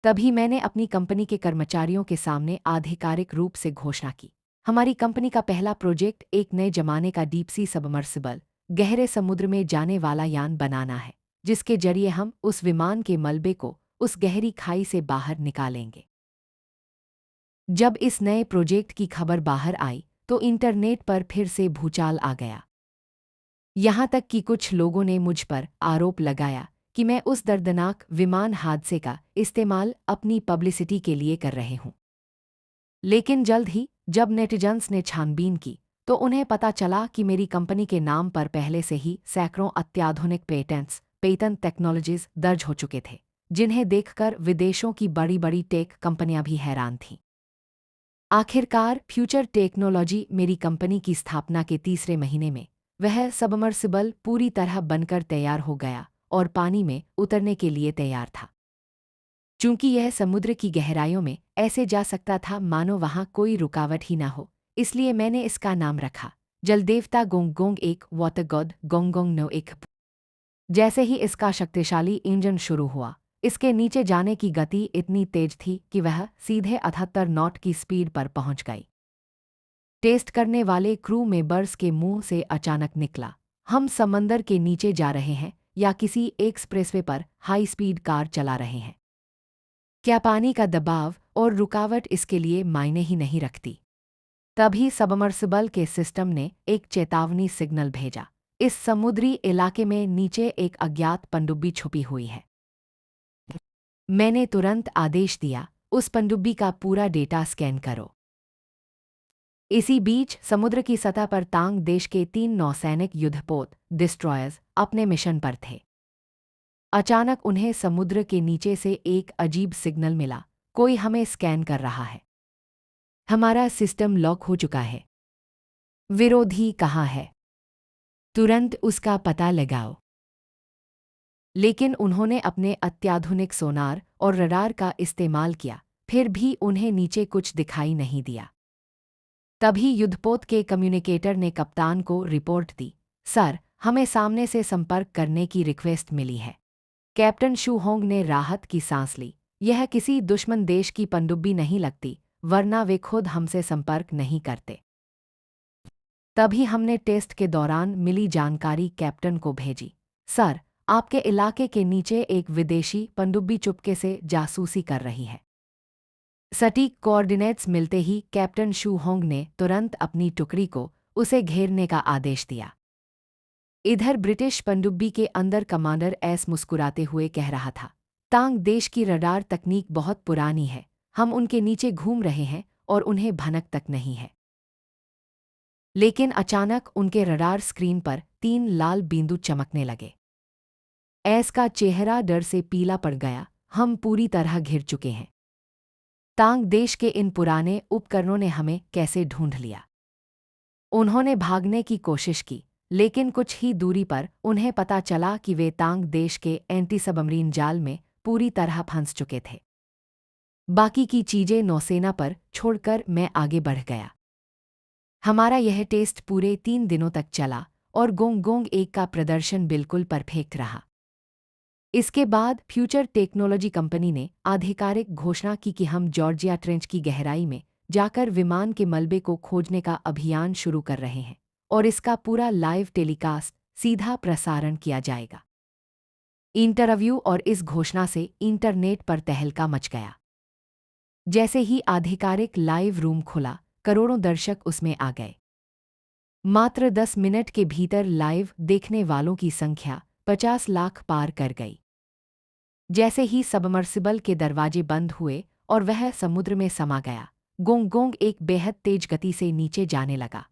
तभी मैंने अपनी कंपनी के कर्मचारियों के सामने आधिकारिक रूप से घोषणा की, हमारी कंपनी का पहला प्रोजेक्ट एक नए जमाने का डीप सी सबमर्सिबल गहरे समुद्र में जाने वाला यान बनाना है, जिसके जरिए हम उस विमान के मलबे को उस गहरी खाई से बाहर निकालेंगे। जब इस नए प्रोजेक्ट की खबर बाहर आई तो इंटरनेट पर फिर से भूचाल आ गया। यहाँ तक कि कुछ लोगों ने मुझ पर आरोप लगाया कि मैं उस दर्दनाक विमान हादसे का इस्तेमाल अपनी पब्लिसिटी के लिए कर रहे हूँ। लेकिन जल्द ही जब नेटिजन्स ने छानबीन की तो उन्हें पता चला कि मेरी कंपनी के नाम पर पहले से ही सैकड़ों अत्याधुनिक पेटेंट टेक्नोलॉजीज दर्ज हो चुके थे, जिन्हें देखकर विदेशों की बड़ी बड़ी टेक कंपनियां भी हैरान थीं। आखिरकार फ्यूचर टेक्नोलॉजी मेरी कंपनी की स्थापना के तीसरे महीने में वह सबमर्सिबल पूरी तरह बनकर तैयार हो गया और पानी में उतरने के लिए तैयार था। चूंकि यह समुद्र की गहराइयों में ऐसे जा सकता था मानो वहां कोई रुकावट ही ना हो, इसलिए मैंने इसका नाम रखा जलदेवता गोंगगोंग एक वाटर गॉड गोंगगोंग नो एक। जैसे ही इसका शक्तिशाली इंजन शुरू हुआ, इसके नीचे जाने की गति इतनी तेज थी कि वह सीधे 78 नॉट की स्पीड पर पहुंच गई। टेस्ट करने वाले क्रू मेंबर्स के मुंह से अचानक निकला, हम समंदर के नीचे जा रहे हैं या किसी एक्सप्रेसवे पर हाई स्पीड कार चला रहे हैं। क्या पानी का दबाव और रुकावट इसके लिए मायने ही नहीं रखती? तभी सबमर्सिबल के सिस्टम ने एक चेतावनी सिग्नल भेजा। इस समुद्री इलाके में नीचे एक अज्ञात पनडुब्बी छुपी हुई है। मैंने तुरंत आदेश दिया, उस पनडुब्बी का पूरा डेटा स्कैन करो। इसी बीच समुद्र की सतह पर तांग देश के 3 नौसैनिक युद्धपोत डिस्ट्रॉयर्स अपने मिशन पर थे। अचानक उन्हें समुद्र के नीचे से एक अजीब सिग्नल मिला, कोई हमें स्कैन कर रहा है। हमारा सिस्टम लॉक हो चुका है। विरोधी कहाँ है? तुरंत उसका पता लगाओ। लेकिन उन्होंने अपने अत्याधुनिक सोनार और रडार का इस्तेमाल किया, फिर भी उन्हें नीचे कुछ दिखाई नहीं दिया। तभी युद्धपोत के कम्युनिकेटर ने कप्तान को रिपोर्ट दी, सर, हमें सामने से संपर्क करने की रिक्वेस्ट मिली है। कैप्टन शू होंग ने राहत की सांस ली, यह किसी दुश्मन देश की पनडुब्बी नहीं लगती, वरना वे खुद हमसे संपर्क नहीं करते। तभी हमने टेस्ट के दौरान मिली जानकारी कैप्टन को भेजी, सर, आपके इलाके के नीचे एक विदेशी पनडुब्बी चुपके से जासूसी कर रही है। सटीक कोऑर्डिनेट्स मिलते ही कैप्टन शू होंग ने तुरंत अपनी टुकड़ी को उसे घेरने का आदेश दिया। इधर ब्रिटिश पनडुब्बी के अंदर कमांडर एस मुस्कुराते हुए कह रहा था, तांग देश की रडार तकनीक बहुत पुरानी है, हम उनके नीचे घूम रहे हैं और उन्हें भनक तक नहीं है। लेकिन अचानक उनके रडार स्क्रीन पर 3 लाल बिंदु चमकने लगे। एस का चेहरा डर से पीला पड़ गया, हम पूरी तरह घिर चुके हैं। तांग देश के इन पुराने उपकरणों ने हमें कैसे ढूंढ लिया? उन्होंने भागने की कोशिश की, लेकिन कुछ ही दूरी पर उन्हें पता चला कि वे तांग देश के एंटी सबमरीन जाल में पूरी तरह फंस चुके थे। बाकी की चीजें नौसेना पर छोड़कर मैं आगे बढ़ गया। हमारा यह टेस्ट पूरे 3 दिनों तक चला और गोंग गोंग 1 का प्रदर्शन बिल्कुल परफेक्ट रहा। इसके बाद फ्यूचर टेक्नोलॉजी कंपनी ने आधिकारिक घोषणा की कि हम जॉर्जिया ट्रेंच की गहराई में जाकर विमान के मलबे को खोजने का अभियान शुरू कर रहे हैं और इसका पूरा लाइव टेलीकास्ट सीधा प्रसारण किया जाएगा। इंटरव्यू और इस घोषणा से इंटरनेट पर तहलका मच गया। जैसे ही आधिकारिक लाइव रूम खुला, करोड़ों दर्शक उसमें आ गए। मात्र 10 मिनट के भीतर लाइव देखने वालों की संख्या 50 लाख पार कर गई। जैसे ही सबमर्सिबल के दरवाजे बंद हुए और वह समुद्र में समा गया, गोंग गोंग 1 बेहद तेज गति से नीचे जाने लगा।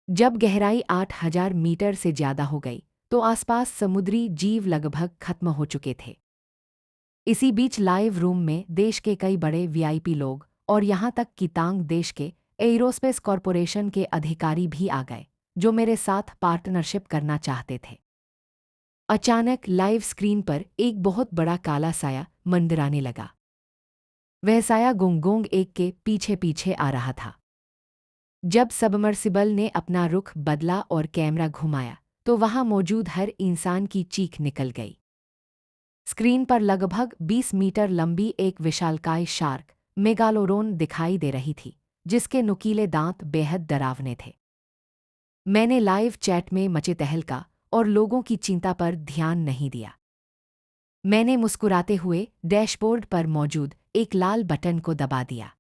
जब गहराई 8000 मीटर से ज़्यादा हो गई, तो आसपास समुद्री जीव लगभग खत्म हो चुके थे। इसी बीच लाइव रूम में देश के कई बड़े वीआईपी लोग और यहाँ तक कि तांग देश के एयरोस्पेस कॉरपोरेशन के अधिकारी भी आ गए, जो मेरे साथ पार्टनरशिप करना चाहते थे। अचानक लाइव स्क्रीन पर एक बहुत बड़ा काला साया मंडराने लगा। वह साया गोंग गोंग 1 के पीछे पीछे आ रहा था। जब सबमर्सिबल ने अपना रुख बदला और कैमरा घुमाया, तो वहां मौजूद हर इंसान की चीख निकल गई। स्क्रीन पर लगभग 20 मीटर लंबी एक विशालकाय शार्क मेगालोरोन दिखाई दे रही थी, जिसके नुकीले दांत बेहद डरावने थे। मैंने लाइव चैट में मचे तहलका और लोगों की चिंता पर ध्यान नहीं दिया। मैंने मुस्कुराते हुए डैशबोर्ड पर मौजूद एक लाल बटन को दबा दिया।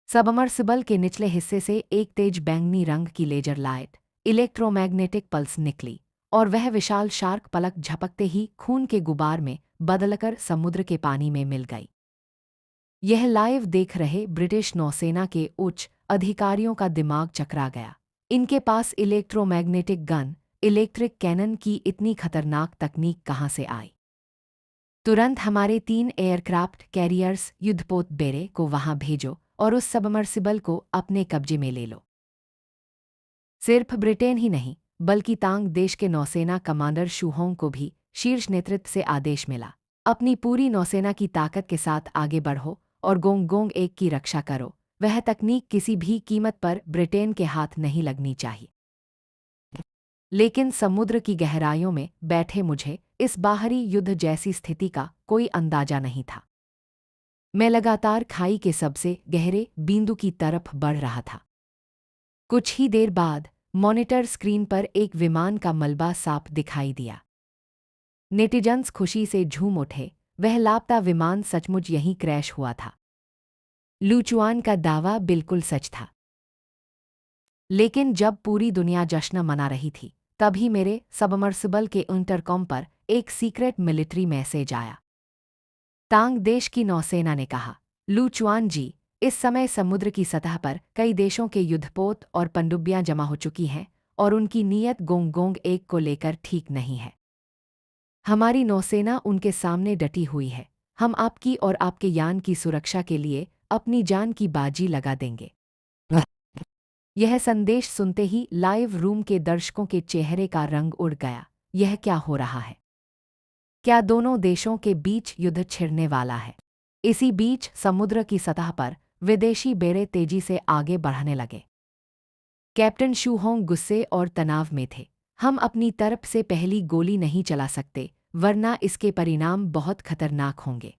सबमर्सिबल के निचले हिस्से से एक तेज बैंगनी रंग की लेजर लाइट, इलेक्ट्रोमैग्नेटिक पल्स निकली और वह विशाल शार्क पलक झपकते ही खून के गुबार में बदलकर समुद्र के पानी में मिल गई। यह लाइव देख रहे ब्रिटिश नौसेना के उच्च अधिकारियों का दिमाग चकरा गया। इनके पास इलेक्ट्रोमैग्नेटिक गन, इलेक्ट्रिक कैनन की इतनी खतरनाक तकनीक कहाँ से आई? तुरंत हमारे 3 एयरक्राफ्ट कैरियर्स युद्धपोत बेरे को वहां भेजो और उस सबमर्सिबल को अपने कब्जे में ले लो। सिर्फ ब्रिटेन ही नहीं, बल्कि तांग देश के नौसेना कमांडर शू होंग को भी शीर्ष नेतृत्व से आदेश मिला, अपनी पूरी नौसेना की ताकत के साथ आगे बढ़ो और गोंग गोंग 1 की रक्षा करो। वह तकनीक किसी भी कीमत पर ब्रिटेन के हाथ नहीं लगनी चाहिए। लेकिन समुद्र की गहराइयों में बैठे मुझे इस बाहरी युद्ध जैसी स्थिति का कोई अंदाजा नहीं था। मैं लगातार खाई के सबसे गहरे बिंदु की तरफ बढ़ रहा था। कुछ ही देर बाद मॉनिटर स्क्रीन पर एक विमान का मलबा साफ दिखाई दिया। नेटिजन्स खुशी से झूम उठे, वह लापता विमान सचमुच यहीं क्रैश हुआ था। लूचुआन का दावा बिल्कुल सच था। लेकिन जब पूरी दुनिया जश्न मना रही थी, तभी मेरे सबमर्सिबल के इंटरकॉम पर एक सीक्रेट मिलिट्री मैसेज आया। तांग देश की नौसेना ने कहा, लूचुआन जी, इस समय समुद्र की सतह पर कई देशों के युद्धपोत और पनडुब्बियां जमा हो चुकी हैं और उनकी नीयत गोंग एक को लेकर ठीक नहीं है। हमारी नौसेना उनके सामने डटी हुई है। हम आपकी और आपके यान की सुरक्षा के लिए अपनी जान की बाजी लगा देंगे। यह संदेश सुनते ही लाइव रूम के दर्शकों के चेहरे का रंग उड़ गया। यह क्या हो रहा है? क्या दोनों देशों के बीच युद्ध छिड़ने वाला है? इसी बीच समुद्र की सतह पर विदेशी बेड़े तेजी से आगे बढ़ने लगे। कैप्टन शू होंग गुस्से और तनाव में थे। हम अपनी तरफ से पहली गोली नहीं चला सकते, वरना इसके परिणाम बहुत खतरनाक होंगे।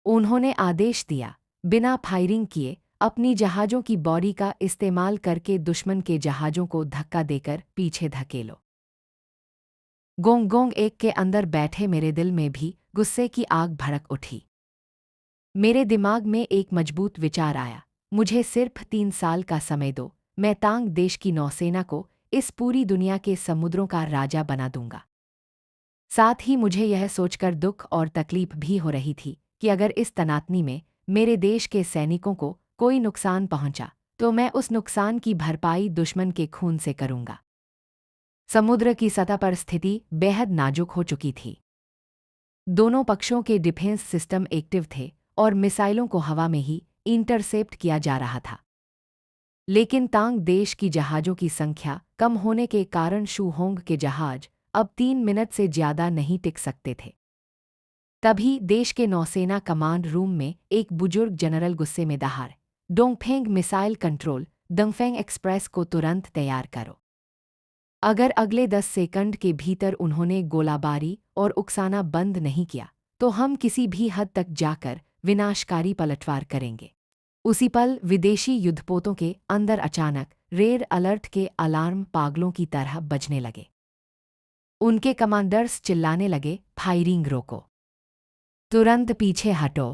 उन्होंने आदेश दिया, बिना फायरिंग किए अपनी जहाज़ों की बॉडी का इस्तेमाल करके दुश्मन के जहाज़ों को धक्का देकर पीछे धकेलो। गोंग एक के अंदर बैठे मेरे दिल में भी गुस्से की आग भड़क उठी। मेरे दिमाग में एक मजबूत विचार आया, मुझे सिर्फ 3 साल का समय दो, मैं तांग देश की नौसेना को इस पूरी दुनिया के समुद्रों का राजा बना दूंगा। साथ ही मुझे यह सोचकर दुख और तकलीफ भी हो रही थी कि अगर इस तनातनी में मेरे देश के सैनिकों को कोई नुकसान पहुंचा, तो मैं उस नुकसान की भरपाई दुश्मन के खून से करूंगा। समुद्र की सतह पर स्थिति बेहद नाजुक हो चुकी थी। दोनों पक्षों के डिफेंस सिस्टम एक्टिव थे और मिसाइलों को हवा में ही इंटरसेप्ट किया जा रहा था। लेकिन तांग देश की जहाज़ों की संख्या कम होने के कारण शू होंग के जहाज अब 3 मिनट से ज्यादा नहीं टिक सकते थे। तभी देश के नौसेना कमांड रूम में एक बुजुर्ग जनरल गुस्से में दहाड़, डोंगफेंग मिसाइल कंट्रोल, डंगफेंग एक्सप्रेस को तुरंत तैयार करो। अगर अगले 10 सेकंड के भीतर उन्होंने गोलाबारी और उकसाना बंद नहीं किया, तो हम किसी भी हद तक जाकर विनाशकारी पलटवार करेंगे। उसी पल विदेशी युद्धपोतों के अंदर अचानक रेड अलर्ट के अलार्म पागलों की तरह बजने लगे। उनके कमांडर्स चिल्लाने लगे, फायरिंग रोको, तुरंत पीछे हटो।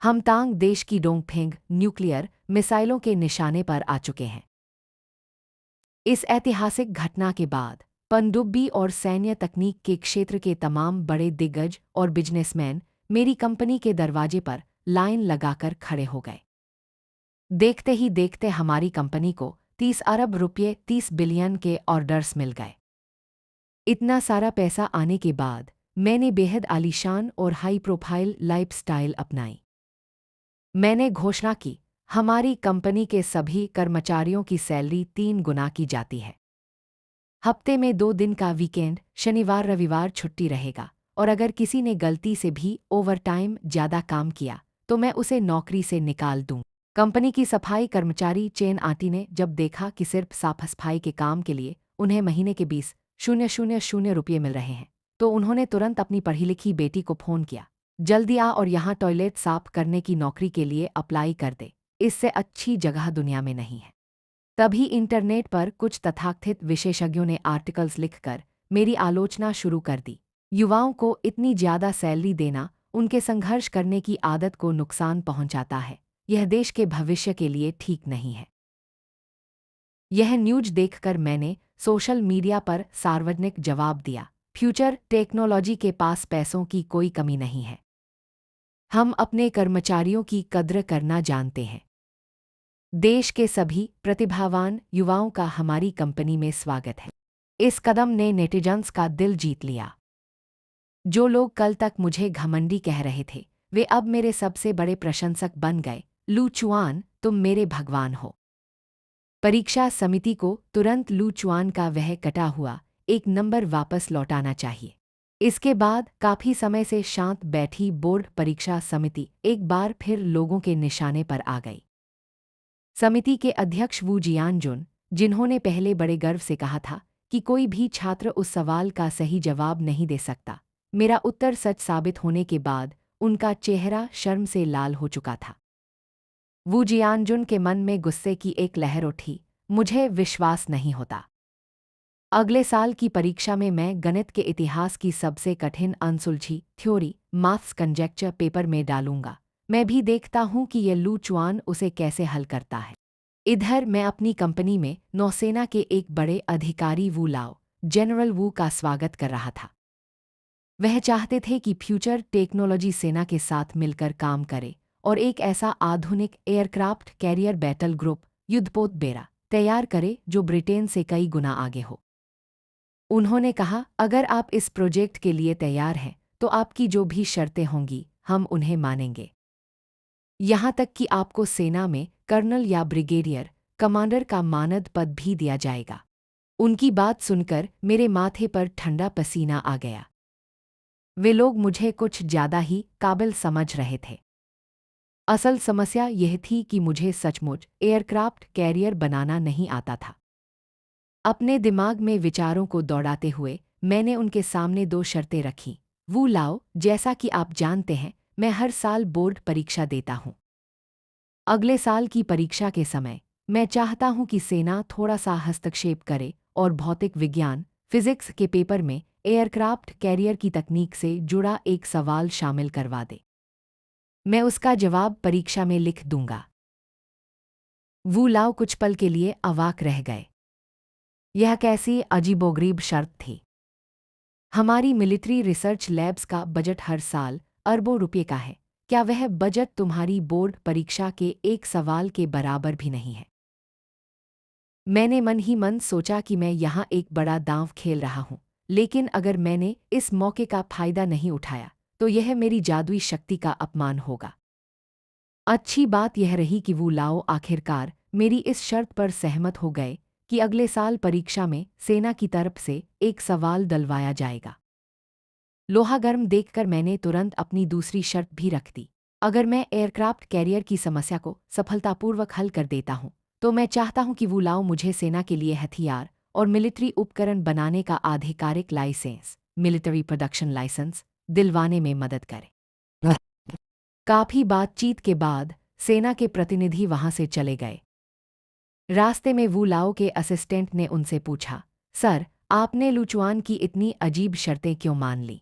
हम तांग देश की डोंगफेंग न्यूक्लियर मिसाइलों के निशाने पर आ चुके हैं। इस ऐतिहासिक घटना के बाद पनडुब्बी और सैन्य तकनीक के क्षेत्र के तमाम बड़े दिग्गज और बिजनेसमैन मेरी कंपनी के दरवाजे पर लाइन लगाकर खड़े हो गए। देखते ही देखते हमारी कंपनी को 30 अरब रुपये 30 बिलियन के ऑर्डर्स मिल गए। इतना सारा पैसा आने के बाद मैंने बेहद आलीशान और हाई प्रोफाइल लाइफस्टाइल अपनाई। मैंने घोषणा की, हमारी कंपनी के सभी कर्मचारियों की सैलरी 3 गुना की जाती है। हफ्ते में 2 दिन का वीकेंड, शनिवार रविवार छुट्टी रहेगा, और अगर किसी ने गलती से भी ओवरटाइम ज़्यादा काम किया तो मैं उसे नौकरी से निकाल दूं। कंपनी की सफाई कर्मचारी चेन आंटी ने जब देखा कि सिर्फ साफ सफाई के काम के लिए उन्हें महीने के 20,000 रुपये मिल रहे हैं, तो उन्होंने तुरंत अपनी पढ़ी लिखी बेटी को फ़ोन किया, जल्दी आ और यहाँ टॉयलेट साफ करने की नौकरी के लिए अप्लाई कर दे, इससे अच्छी जगह दुनिया में नहीं है। तभी इंटरनेट पर कुछ तथाकथित विशेषज्ञों ने आर्टिकल्स लिखकर मेरी आलोचना शुरू कर दी। युवाओं को इतनी ज़्यादा सैलरी देना उनके संघर्ष करने की आदत को नुकसान पहुंचाता है, यह देश के भविष्य के लिए ठीक नहीं है। यह न्यूज़ देखकर मैंने सोशल मीडिया पर सार्वजनिक जवाब दिया, फ्यूचर टेक्नोलॉजी के पास पैसों की कोई कमी नहीं है। हम अपने कर्मचारियों की कद्र करना जानते हैं। देश के सभी प्रतिभावान युवाओं का हमारी कंपनी में स्वागत है। इस कदम ने नेटिजन्स का दिल जीत लिया। जो लोग कल तक मुझे घमंडी कह रहे थे, वे अब मेरे सबसे बड़े प्रशंसक बन गए। लू चुआन, तुम मेरे भगवान हो। परीक्षा समिति को तुरंत लू चुआन का वह कटा हुआ एक नंबर वापस लौटाना चाहिए। इसके बाद काफी समय से शांत बैठी बोर्ड परीक्षा समिति एक बार फिर लोगों के निशाने पर आ गई। समिति के अध्यक्ष वू जियानजुन, जिन्होंने पहले बड़े गर्व से कहा था कि कोई भी छात्र उस सवाल का सही जवाब नहीं दे सकता। मेरा उत्तर सच साबित होने के बाद उनका चेहरा शर्म से लाल हो चुका था। वू जियानजुन के मन में गुस्से की एक लहर उठी। मुझे विश्वास नहीं होता। अगले साल की परीक्षा में मैं गणित के इतिहास की सबसे कठिन अनसुलझी थ्योरी माथ्स कंजेक्चर पेपर में डालूंगा। मैं भी देखता हूं कि ये लू चुआन उसे कैसे हल करता है। इधर मैं अपनी कंपनी में नौसेना के एक बड़े अधिकारी वू लाओ जनरल वू का स्वागत कर रहा था। वह चाहते थे कि फ्यूचर टेक्नोलॉजी सेना के साथ मिलकर काम करे और एक ऐसा आधुनिक एयरक्राफ्ट कैरियर बैटल ग्रुप युद्धपोत बेड़ा तैयार करे जो ब्रिटेन से कई गुना आगे हो। उन्होंने कहा, अगर आप इस प्रोजेक्ट के लिए तैयार हैं तो आपकी जो भी शर्तें होंगी हम उन्हें मानेंगे। यहाँ तक कि आपको सेना में कर्नल या ब्रिगेडियर कमांडर का मानद पद भी दिया जाएगा। उनकी बात सुनकर मेरे माथे पर ठंडा पसीना आ गया। वे लोग मुझे कुछ ज़्यादा ही काबिल समझ रहे थे। असल समस्या यह थी कि मुझे सचमुच एयरक्राफ्ट कैरियर बनाना नहीं आता था। अपने दिमाग में विचारों को दौड़ाते हुए मैंने उनके सामने 2 शर्तें रखीं। वू लाओ, जैसा कि आप जानते हैं, मैं हर साल बोर्ड परीक्षा देता हूँ। अगले साल की परीक्षा के समय मैं चाहता हूँ कि सेना थोड़ा सा हस्तक्षेप करे और भौतिक विज्ञान फिजिक्स के पेपर में एयरक्राफ्ट कैरियर की तकनीक से जुड़ा एक सवाल शामिल करवा दे। मैं उसका जवाब परीक्षा में लिख दूंगा। वू लाओ कुछ पल के लिए अवाक रह गए। यह कैसी अजीबोगरीब शर्त थी। हमारी मिलिट्री रिसर्च लैब्स का बजट हर साल अरबों रुपये का है। क्या वह बजट तुम्हारी बोर्ड परीक्षा के एक सवाल के बराबर भी नहीं है? मैंने मन ही मन सोचा कि मैं यहाँ एक बड़ा दांव खेल रहा हूँ, लेकिन अगर मैंने इस मौके का फायदा नहीं उठाया तो यह मेरी जादुई शक्ति का अपमान होगा। अच्छी बात यह रही कि वू लाओ आखिरकार मेरी इस शर्त पर सहमत हो गए कि अगले साल परीक्षा में सेना की तरफ से एक सवाल डलवाया जाएगा। लोहा गर्म देखकर मैंने तुरंत अपनी दूसरी शर्त भी रख दी। अगर मैं एयरक्राफ्ट कैरियर की समस्या को सफलतापूर्वक हल कर देता हूँ तो मैं चाहता हूँ कि वू लाओ मुझे सेना के लिए हथियार और मिलिट्री उपकरण बनाने का आधिकारिक लाइसेंस मिलिट्री प्रोडक्शन लाइसेंस दिलवाने में मदद करे। काफी बातचीत के बाद सेना के प्रतिनिधि वहां से चले गए। रास्ते में वू लाओ के असिस्टेंट ने उनसे पूछा, सर, आपने लू चुआन की इतनी अजीब शर्तें क्यों मान ली?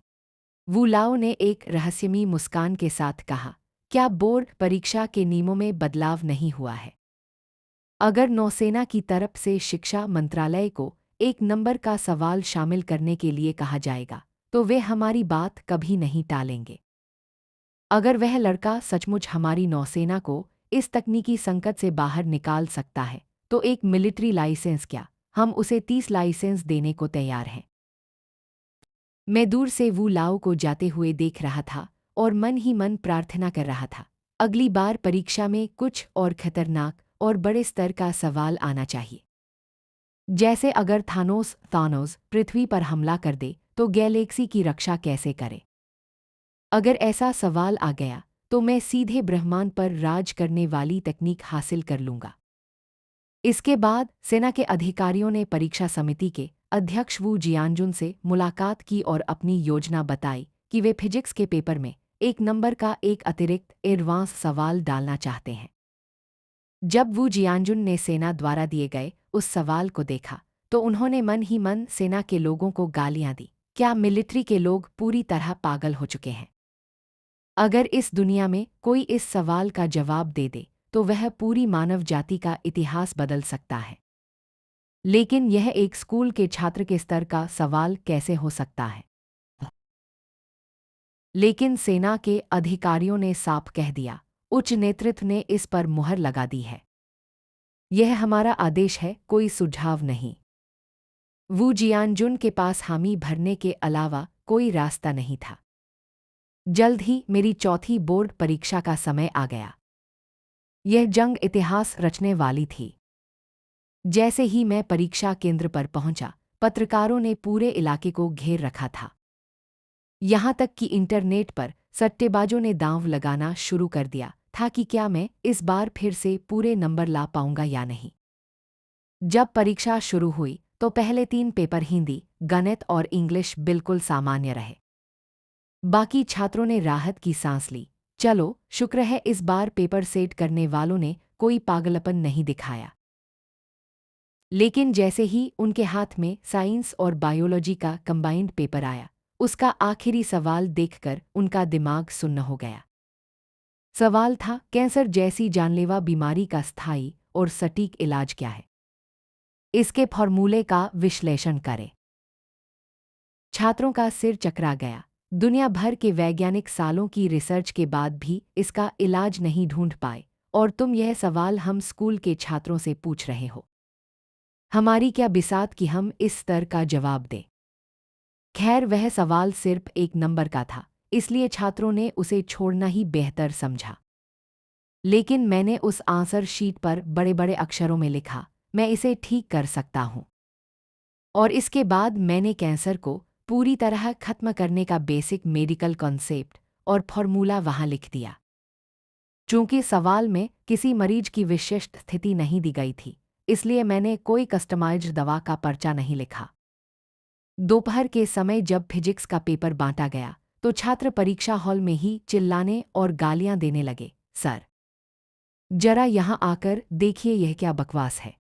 वू लाओ ने एक रहस्यमयी मुस्कान के साथ कहा, क्या बोर्ड परीक्षा के नियमों में बदलाव नहीं हुआ है? अगर नौसेना की तरफ से शिक्षा मंत्रालय को एक नंबर का सवाल शामिल करने के लिए कहा जाएगा तो वे हमारी बात कभी नहीं टालेंगे। अगर वह लड़का सचमुच हमारी नौसेना को इस तकनीकी संकट से बाहर निकाल सकता है तो एक मिलिट्री लाइसेंस क्या, हम उसे 30 लाइसेंस देने को तैयार हैं। मैं दूर से वू लाओ को जाते हुए देख रहा था और मन ही मन प्रार्थना कर रहा था, अगली बार परीक्षा में कुछ और खतरनाक और बड़े स्तर का सवाल आना चाहिए। जैसे अगर थानोस पृथ्वी पर हमला कर दे तो गैलेक्सी की रक्षा कैसे करे? अगर ऐसा सवाल आ गया तो मैं सीधे ब्रह्मांड पर राज करने वाली तकनीक हासिल कर लूंगा। इसके बाद सेना के अधिकारियों ने परीक्षा समिति के अध्यक्ष वू जियानजुन से मुलाकात की और अपनी योजना बताई कि वे फिजिक्स के पेपर में एक नंबर का एक अतिरिक्त एडवांस सवाल डालना चाहते हैं। जब वू जियानजुन ने सेना द्वारा दिए गए उस सवाल को देखा तो उन्होंने मन ही मन सेना के लोगों को गालियां दी। क्या मिलिट्री के लोग पूरी तरह पागल हो चुके हैं? अगर इस दुनिया में कोई इस सवाल का जवाब दे दे तो वह पूरी मानव जाति का इतिहास बदल सकता है। लेकिन यह एक स्कूल के छात्र के स्तर का सवाल कैसे हो सकता है? लेकिन सेना के अधिकारियों ने साफ कह दिया, उच्च नेतृत्व ने इस पर मुहर लगा दी है। यह हमारा आदेश है, कोई सुझाव नहीं। वू जियानजुन के पास हामी भरने के अलावा कोई रास्ता नहीं था। जल्द ही मेरी चौथी बोर्ड परीक्षा का समय आ गया। यह जंग इतिहास रचने वाली थी। जैसे ही मैं परीक्षा केंद्र पर पहुंचा, पत्रकारों ने पूरे इलाके को घेर रखा था। यहाँ तक कि इंटरनेट पर सट्टेबाजों ने दांव लगाना शुरू कर दिया था कि क्या मैं इस बार फिर से पूरे नंबर ला पाऊंगा या नहीं। जब परीक्षा शुरू हुई तो पहले 3 पेपर हिंदी, गणित और इंग्लिश बिल्कुल सामान्य रहे। बाकी छात्रों ने राहत की सांस ली। चलो, शुक्र है इस बार पेपर सेट करने वालों ने कोई पागलपन नहीं दिखाया। लेकिन जैसे ही उनके हाथ में साइंस और बायोलॉजी का कंबाइंड पेपर आया, उसका आखिरी सवाल देखकर उनका दिमाग सुन्न हो गया। सवाल था, कैंसर जैसी जानलेवा बीमारी का स्थायी और सटीक इलाज क्या है? इसके फॉर्मूले का विश्लेषण करें। छात्रों का सिर चकरा गया। दुनिया भर के वैज्ञानिक सालों की रिसर्च के बाद भी इसका इलाज नहीं ढूंढ पाए, और तुम यह सवाल हम स्कूल के छात्रों से पूछ रहे हो। हमारी क्या बिसात कि हम इस स्तर का जवाब दें। खैर, वह सवाल सिर्फ 1 नंबर का था, इसलिए छात्रों ने उसे छोड़ना ही बेहतर समझा। लेकिन मैंने उस आंसर शीट पर बड़े बड़े अक्षरों में लिखा, मैं इसे ठीक कर सकता हूँ। और इसके बाद मैंने कैंसर को पूरी तरह खत्म करने का बेसिक मेडिकल कॉन्सेप्ट और फॉर्मूला वहाँ लिख दिया। चूंकि सवाल में किसी मरीज की विशिष्ट स्थिति नहीं दी गई थी, इसलिए मैंने कोई कस्टमाइज्ड दवा का पर्चा नहीं लिखा। दोपहर के समय जब फिजिक्स का पेपर बांटा गया, तो छात्र परीक्षा हॉल में ही चिल्लाने और गालियां देने लगे, सर, जरा यहाँ आकर देखिए यह क्या बकवास है।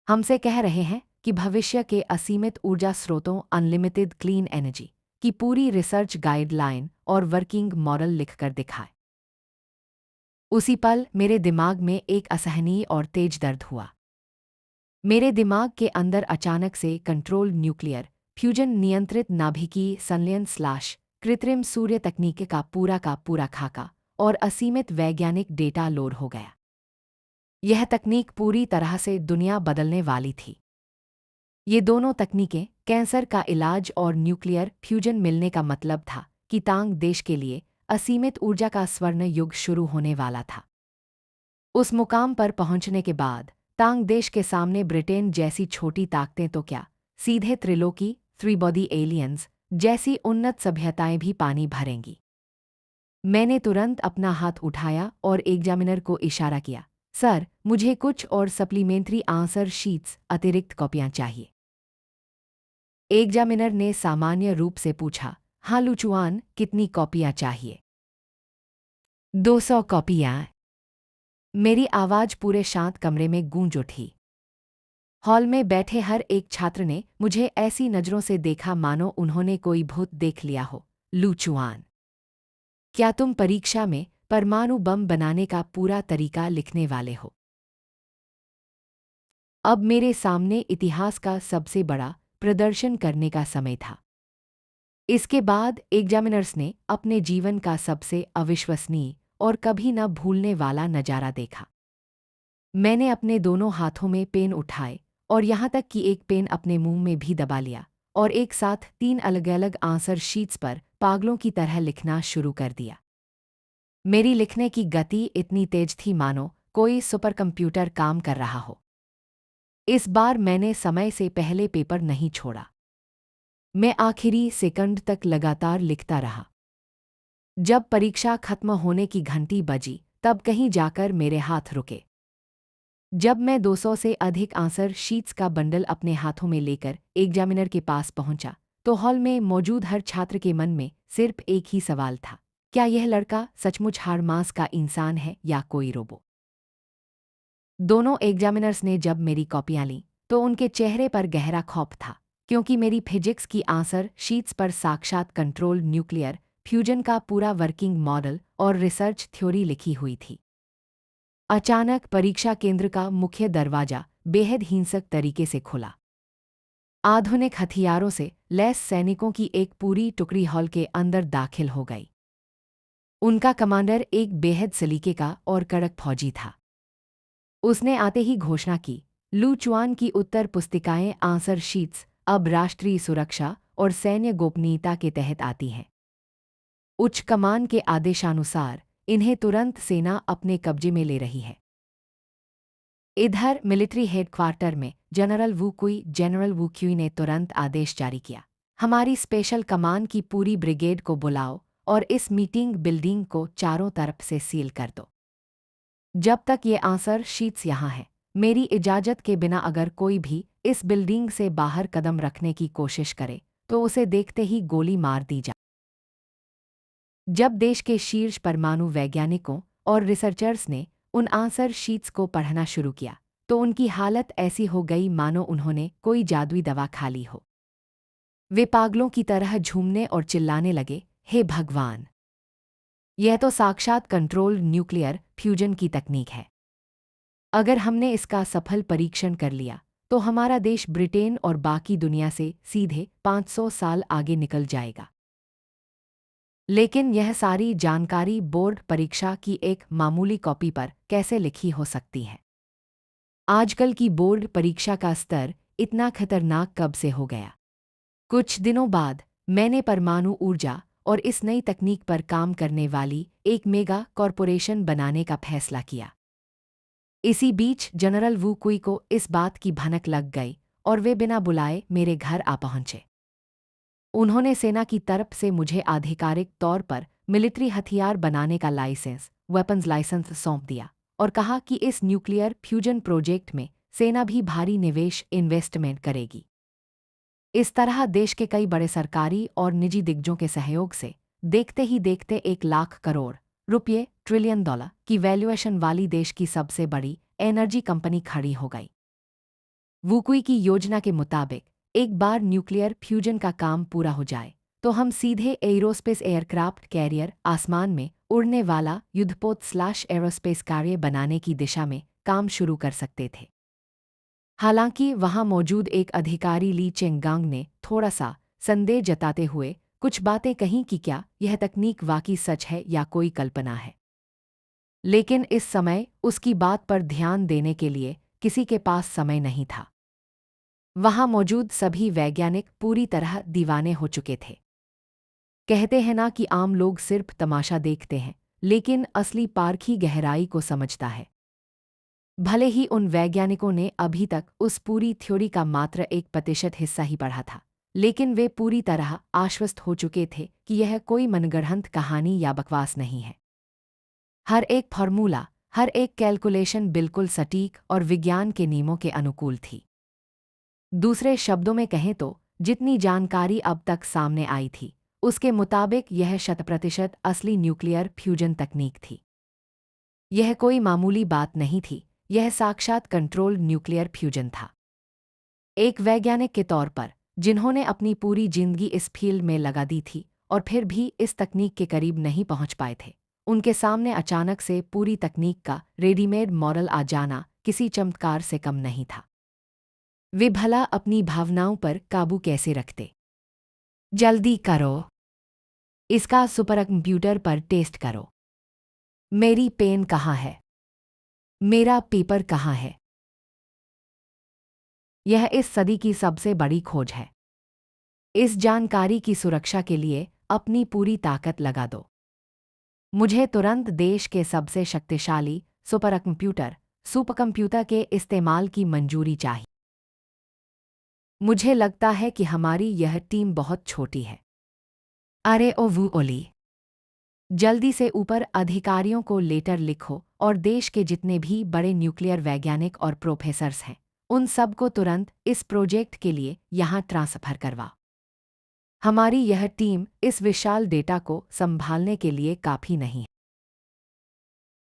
हमसे कह रहे हैं कि भविष्य के असीमित ऊर्जा स्रोतों अनलिमिटेड क्लीन एनर्जी की पूरी रिसर्च गाइडलाइन और वर्किंग मॉडल लिखकर दिखाए। उसी पल मेरे दिमाग में एक असहनीय और तेज दर्द हुआ। मेरे दिमाग के अंदर अचानक से कंट्रोल न्यूक्लियर फ्यूजन नियंत्रित नाभिकीय संलयन / कृत्रिम सूर्य तकनीक का पूरा खाका और असीमित वैज्ञानिक डेटा लोड हो गया। यह तकनीक पूरी तरह से दुनिया बदलने वाली थी। ये दोनों तकनीकें, कैंसर का इलाज और न्यूक्लियर फ्यूजन मिलने का मतलब था कि तांग देश के लिए असीमित ऊर्जा का स्वर्ण युग शुरू होने वाला था। उस मुकाम पर पहुंचने के बाद तांग देश के सामने ब्रिटेन जैसी छोटी ताकतें तो क्या, सीधे त्रिलोकी बॉडी एलियंस जैसी उन्नत सभ्यताएं भी पानी भरेंगी। मैंने तुरंत अपना हाथ उठाया और एग्जामिनर को इशारा किया, सर, मुझे कुछ और सप्लीमेंट्री आंसर शीट्स, अतिरिक्त कॉपियां चाहिए। एग्जामिनर ने सामान्य रूप से पूछा, हाँ लुचुआन, कितनी कॉपियां चाहिए? 200 कॉपियां। मेरी आवाज पूरे शांत कमरे में गूंज उठी। हॉल में बैठे हर एक छात्र ने मुझे ऐसी नजरों से देखा मानो उन्होंने कोई भूत देख लिया हो। लुचुआन, क्या तुम परीक्षा में परमाणु बम बनाने का पूरा तरीका लिखने वाले हो? अब मेरे सामने इतिहास का सबसे बड़ा प्रदर्शन करने का समय था। इसके बाद एग्जामिनर्स ने अपने जीवन का सबसे अविश्वसनीय और कभी न भूलने वाला नजारा देखा। मैंने अपने दोनों हाथों में पेन उठाए और यहाँ तक कि एक पेन अपने मुंह में भी दबा लिया और एक साथ 3 अलग-अलग आंसर शीट्स पर पागलों की तरह लिखना शुरू कर दिया। मेरी लिखने की गति इतनी तेज थी मानो कोई सुपर कंप्यूटर काम कर रहा हो। इस बार मैंने समय से पहले पेपर नहीं छोड़ा। मैं आखिरी सेकंड तक लगातार लिखता रहा। जब परीक्षा खत्म होने की घंटी बजी, तब कहीं जाकर मेरे हाथ रुके। जब मैं 200 से अधिक आंसर शीट्स का बंडल अपने हाथों में लेकर एग्जामिनर के पास पहुंचा, तो हॉल में मौजूद हर छात्र के मन में सिर्फ एक ही सवाल था, क्या यह लड़का सचमुच हाड़ मांस का इंसान है या कोई रोबो? दोनों एग्जामिनर्स ने जब मेरी कॉपियां लीं, तो उनके चेहरे पर गहरा खौफ था, क्योंकि मेरी फिजिक्स की आंसर शीट्स पर साक्षात कंट्रोल न्यूक्लियर फ्यूजन का पूरा वर्किंग मॉडल और रिसर्च थ्योरी लिखी हुई थी। अचानक परीक्षा केंद्र का मुख्य दरवाजा बेहद हिंसक तरीके से खुला। आधुनिक हथियारों से लैस सैनिकों की एक पूरी टुकड़ी हॉल के अंदर दाखिल हो गई। उनका कमांडर एक बेहद सलीके का और कड़क फौजी था। उसने आते ही घोषणा की, लुचुआन की उत्तर पुस्तिकाएं आंसर शीट्स अब राष्ट्रीय सुरक्षा और सैन्य गोपनीयता के तहत आती हैं। उच्च कमान के आदेशानुसार इन्हें तुरंत सेना अपने कब्जे में ले रही है। इधर मिलिट्री हेडक्वार्टर में जनरल वू क्युई ने तुरंत आदेश जारी किया, हमारी स्पेशल कमान की पूरी ब्रिगेड को बुलाओ और इस मीटिंग बिल्डिंग को चारों तरफ से सील कर दो। जब तक ये आंसर शीट्स यहाँ हैं, मेरी इजाज़त के बिना अगर कोई भी इस बिल्डिंग से बाहर कदम रखने की कोशिश करे तो उसे देखते ही गोली मार दी जाए। जब देश के शीर्ष परमाणु वैज्ञानिकों और रिसर्चर्स ने उन आंसर शीट्स को पढ़ना शुरू किया तो उनकी हालत ऐसी हो गई मानो उन्होंने कोई जादुई दवा खा ली हो। वे पागलों की तरह झूमने और चिल्लाने लगे, हे भगवान! यह तो साक्षात कंट्रोल न्यूक्लियर फ्यूजन की तकनीक है। अगर हमने इसका सफल परीक्षण कर लिया तो हमारा देश ब्रिटेन और बाकी दुनिया से सीधे 500 साल आगे निकल जाएगा। लेकिन यह सारी जानकारी बोर्ड परीक्षा की एक मामूली कॉपी पर कैसे लिखी हो सकती है? आजकल की बोर्ड परीक्षा का स्तर इतना खतरनाक कब से हो गया? कुछ दिनों बाद मैंने परमाणु ऊर्जा और इस नई तकनीक पर काम करने वाली एक मेगा कॉरपोरेशन बनाने का फैसला किया। इसी बीच जनरल वू कुई को इस बात की भनक लग गई और वे बिना बुलाए मेरे घर आ पहुंचे। उन्होंने सेना की तरफ से मुझे आधिकारिक तौर पर मिलिट्री हथियार बनाने का लाइसेंस, वेपन्स लाइसेंस सौंप दिया और कहा कि इस न्यूक्लियर फ्यूजन प्रोजेक्ट में सेना भी भारी निवेश इन्वेस्टमेंट करेगी। इस तरह देश के कई बड़े सरकारी और निजी दिग्गजों के सहयोग से देखते ही देखते 1 लाख करोड़ रुपये ट्रिलियन डॉलर की वैल्यूएशन वाली देश की सबसे बड़ी एनर्जी कंपनी खड़ी हो गई। वुकुई की योजना के मुताबिक एक बार न्यूक्लियर फ्यूजन का काम पूरा हो जाए तो हम सीधे एरोस्पेस एयरक्राफ्ट कैरियर आसमान में उड़ने वाला युद्धपोत/एरोस्पेस कार्य बनाने की दिशा में काम शुरू कर सकते थे। हालांकि वहां मौजूद एक अधिकारी ली चेंगांग ने थोड़ा सा संदेह जताते हुए कुछ बातें कहीं कि क्या यह तकनीक वाकई सच है या कोई कल्पना है। लेकिन इस समय उसकी बात पर ध्यान देने के लिए किसी के पास समय नहीं था। वहां मौजूद सभी वैज्ञानिक पूरी तरह दीवाने हो चुके थे। कहते हैं ना कि आम लोग सिर्फ तमाशा देखते हैं, लेकिन असली पारखी गहराई को समझता है। भले ही उन वैज्ञानिकों ने अभी तक उस पूरी थ्योरी का मात्र 1% हिस्सा ही पढ़ा था, लेकिन वे पूरी तरह आश्वस्त हो चुके थे कि यह कोई मनगढ़ंत कहानी या बकवास नहीं है। हर एक फॉर्मूला, हर एक कैलकुलेशन बिल्कुल सटीक और विज्ञान के नियमों के अनुकूल थी। दूसरे शब्दों में कहें तो जितनी जानकारी अब तक सामने आई थी, उसके मुताबिक यह 100% असली न्यूक्लियर फ्यूजन तकनीक थी। यह कोई मामूली बात नहीं थी, यह साक्षात कंट्रोल न्यूक्लियर फ्यूजन था। एक वैज्ञानिक के तौर पर, जिन्होंने अपनी पूरी जिंदगी इस फील्ड में लगा दी थी और फिर भी इस तकनीक के करीब नहीं पहुंच पाए थे, उनके सामने अचानक से पूरी तकनीक का रेडीमेड मॉडल आ जाना किसी चमत्कार से कम नहीं था। वे भला अपनी भावनाओं पर काबू कैसे रखते? जल्दी करो, इसका सुपर कंप्यूटर पर टेस्ट करो। मेरी पेन कहाँ है? मेरा पेपर कहाँ है? यह इस सदी की सबसे बड़ी खोज है। इस जानकारी की सुरक्षा के लिए अपनी पूरी ताकत लगा दो। मुझे तुरंत देश के सबसे शक्तिशाली सुपर कंप्यूटर के इस्तेमाल की मंजूरी चाहिए। मुझे लगता है कि हमारी यह टीम बहुत छोटी है। अरे ओ वो ओली, जल्दी से ऊपर अधिकारियों को लेटर लिखो और देश के जितने भी बड़े न्यूक्लियर वैज्ञानिक और प्रोफेसर्स हैं, उन सबको तुरंत इस प्रोजेक्ट के लिए यहाँ ट्रांसफर करवा। हमारी यह टीम इस विशाल डेटा को संभालने के लिए काफ़ी नहीं है।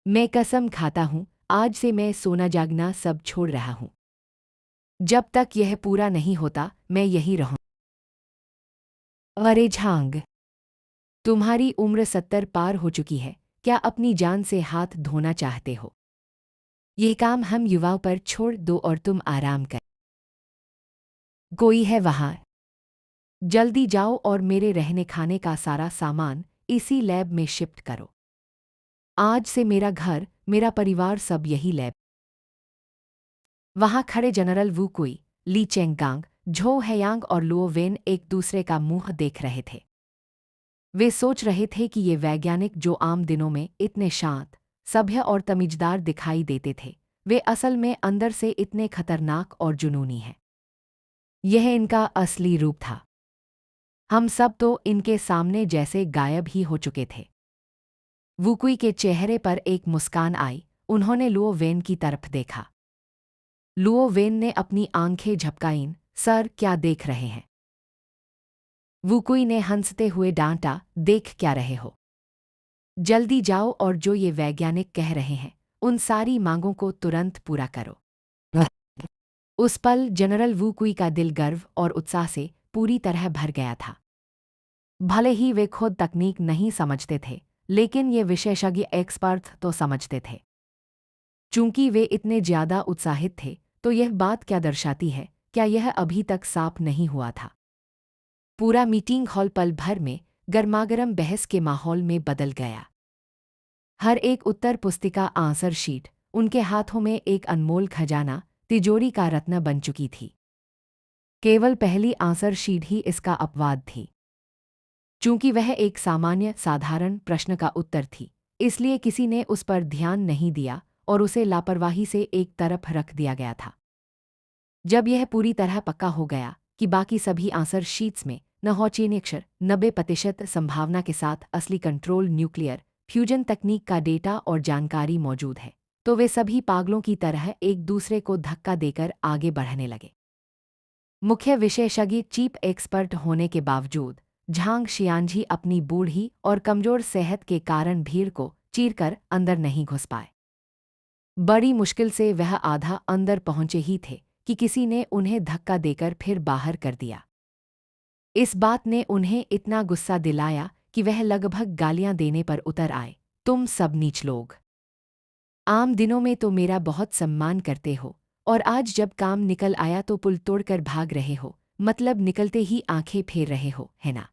मैं कसम खाता हूँ, आज से मैं सोना जागना सब छोड़ रहा हूँ। जब तक यह पूरा नहीं होता, मैं यही रहूँ। अरे झांग, तुम्हारी उम्र 70 पार हो चुकी है, क्या अपनी जान से हाथ धोना चाहते हो? यह काम हम युवाओं पर छोड़ दो और तुम आराम कर। कोई है वहाँ? जल्दी जाओ और मेरे रहने खाने का सारा सामान इसी लैब में शिफ्ट करो। आज से मेरा घर, मेरा परिवार सब यही लैब। वहां खड़े जनरल वू कुई, ली चेंगांग, झो हैयांग और लुओ वेन एक दूसरे का मुंह देख रहे थे। वे सोच रहे थे कि ये वैज्ञानिक जो आम दिनों में इतने शांत, सभ्य और तमीज़दार दिखाई देते थे, वे असल में अंदर से इतने खतरनाक और जुनूनी हैं। यह इनका असली रूप था। हम सब तो इनके सामने जैसे गायब ही हो चुके थे। वुकुई के चेहरे पर एक मुस्कान आई, उन्होंने लुओ वेन की तरफ देखा। लुओ वेन ने अपनी आंखें झपकाईं। सर, क्या देख रहे हैं? वुकुई ने हंसते हुए डांटा, देख क्या रहे हो? जल्दी जाओ और जो ये वैज्ञानिक कह रहे हैं उन सारी मांगों को तुरंत पूरा करो। उस पल जनरल वुकुई का दिल गर्व और उत्साह से पूरी तरह भर गया था। भले ही वे खुद तकनीक नहीं समझते थे, लेकिन ये विशेषज्ञ एक्सपर्ट तो समझते थे। चूंकि वे इतने ज्यादा उत्साहित थे, तो यह बात क्या दर्शाती है, क्या यह अभी तक साफ नहीं हुआ था? पूरा मीटिंग हॉल पल भर में गर्मागरम बहस के माहौल में बदल गया। हर एक उत्तर पुस्तिका आंसर शीट उनके हाथों में एक अनमोल खजाना, तिजोरी का रत्न बन चुकी थी। केवल पहली आंसर शीट ही इसका अपवाद थी। चूंकि वह एक सामान्य साधारण प्रश्न का उत्तर थी, इसलिए किसी ने उस पर ध्यान नहीं दिया और उसे लापरवाही से एक तरफ रख दिया गया था। जब यह पूरी तरह पक्का हो गया कि बाकी सभी आंसर शीट्स में नौचीनी अक्षर 90% संभावना के साथ असली कंट्रोल न्यूक्लियर फ्यूजन तकनीक का डेटा और जानकारी मौजूद है, तो वे सभी पागलों की तरह एक दूसरे को धक्का देकर आगे बढ़ने लगे। मुख्य विशेषज्ञ चीफ एक्सपर्ट होने के बावजूद झांग शियानजी अपनी बूढ़ी और कमजोर सेहत के कारण भीड़ को चीरकर अंदर नहीं घुस पाए। बड़ी मुश्किल से वह आधा अंदर पहुंचे ही थे कि किसी ने उन्हें धक्का देकर फिर बाहर कर दिया। इस बात ने उन्हें इतना गुस्सा दिलाया कि वह लगभग गालियां देने पर उतर आए। तुम सब नीच लोग! आम दिनों में तो मेरा बहुत सम्मान करते हो, और आज जब काम निकल आया तो पुल तोड़कर भाग रहे हो, मतलब निकलते ही आंखें फेर रहे हो, है ना?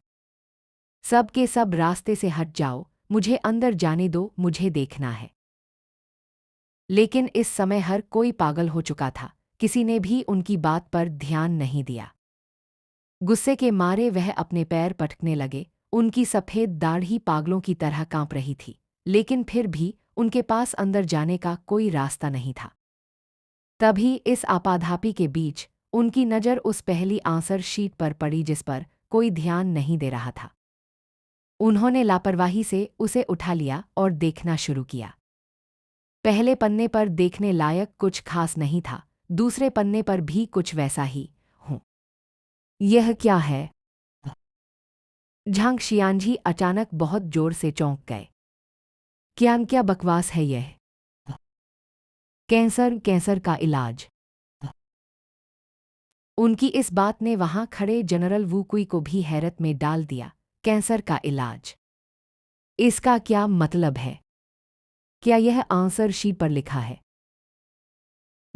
सब के सब रास्ते से हट जाओ, मुझे अंदर जाने दो, मुझे देखना है। लेकिन इस समय हर कोई पागल हो चुका था, किसी ने भी उनकी बात पर ध्यान नहीं दिया। गुस्से के मारे वह अपने पैर पटकने लगे, उनकी सफ़ेद दाढ़ी पागलों की तरह कांप रही थी, लेकिन फिर भी उनके पास अंदर जाने का कोई रास्ता नहीं था। तभी इस आपाधापी के बीच उनकी नज़र उस पहली आंसर शीट पर पड़ी जिस पर कोई ध्यान नहीं दे रहा था। उन्होंने लापरवाही से उसे उठा लिया और देखना शुरू किया। पहले पन्ने पर देखने लायक कुछ खास नहीं था, दूसरे पन्ने पर भी कुछ वैसा ही। यह क्या है? झांग शियानजी अचानक बहुत जोर से चौंक गए। क्या बकवास है यह? कैंसर का इलाज? उनकी इस बात ने वहां खड़े जनरल वुकुई को भी हैरत में डाल दिया। कैंसर का इलाज? इसका क्या मतलब है? क्या यह आंसर शीट पर लिखा है?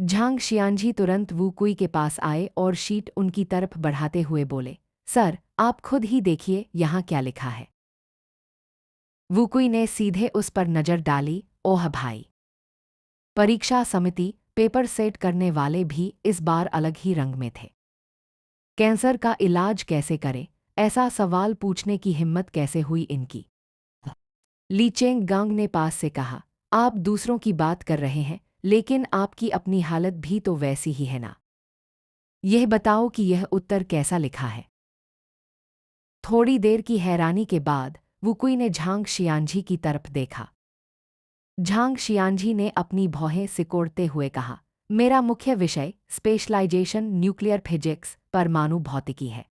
झांग शियानजी तुरंत वुकुई के पास आए और शीट उनकी तरफ बढ़ाते हुए बोले, सर, आप खुद ही देखिए यहाँ क्या लिखा है। वुकुई ने सीधे उस पर नजर डाली। ओह भाई! परीक्षा समिति पेपर सेट करने वाले भी इस बार अलग ही रंग में थे। कैंसर का इलाज कैसे करें, ऐसा सवाल पूछने की हिम्मत कैसे हुई इनकी? ली चेंग गांग ने पास से कहा, आप दूसरों की बात कर रहे हैं, लेकिन आपकी अपनी हालत भी तो वैसी ही है ना। यह बताओ कि यह उत्तर कैसा लिखा है। थोड़ी देर की हैरानी के बाद वुकुई ने झांग शियानजी की तरफ देखा। झांग शियानजी ने अपनी भौहें सिकोड़ते हुए कहा, मेरा मुख्य विषय स्पेशलाइजेशन न्यूक्लियर फिजिक्स परमाणु भौतिकी है।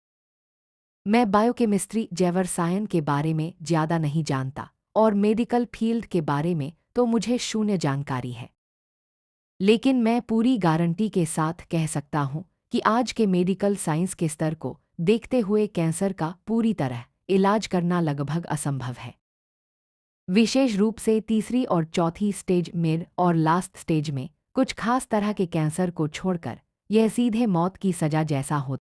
मैं बायोकेमिस्ट्री जैव रसायन के बारे में ज़्यादा नहीं जानता, और मेडिकल फील्ड के बारे में तो मुझे शून्य जानकारी है। लेकिन मैं पूरी गारंटी के साथ कह सकता हूँ कि आज के मेडिकल साइंस के स्तर को देखते हुए कैंसर का पूरी तरह इलाज करना लगभग असंभव है। विशेष रूप से तीसरी और चौथी स्टेज मिड और लास्ट स्टेज में कुछ खास तरह के कैंसर को छोड़कर यह सीधे मौत की सजा जैसा होता।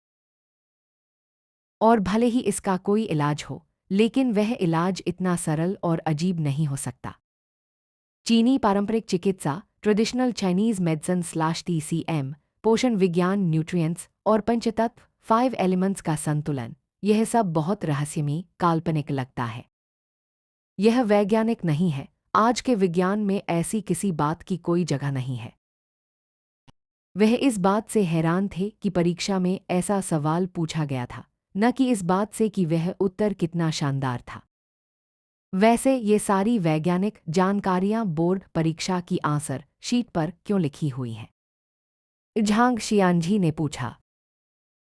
और भले ही इसका कोई इलाज हो, लेकिन वह इलाज इतना सरल और अजीब नहीं हो सकता। चीनी पारंपरिक चिकित्सा ट्रेडिशनल चाइनीज मेडिसिन TCM, पोषण विज्ञान न्यूट्रिएंट्स और पंचतत्व 5 एलिमेंट्स का संतुलन, यह सब बहुत रहस्यमयी काल्पनिक लगता है। यह वैज्ञानिक नहीं है, आज के विज्ञान में ऐसी किसी बात की कोई जगह नहीं है। वह इस बात से हैरान थे कि परीक्षा में ऐसा सवाल पूछा गया था, न कि इस बात से कि वह उत्तर कितना शानदार था। वैसे ये सारी वैज्ञानिक जानकारियां बोर्ड परीक्षा की आंसर शीट पर क्यों लिखी हुई हैं? झांग शियानजी ने पूछा।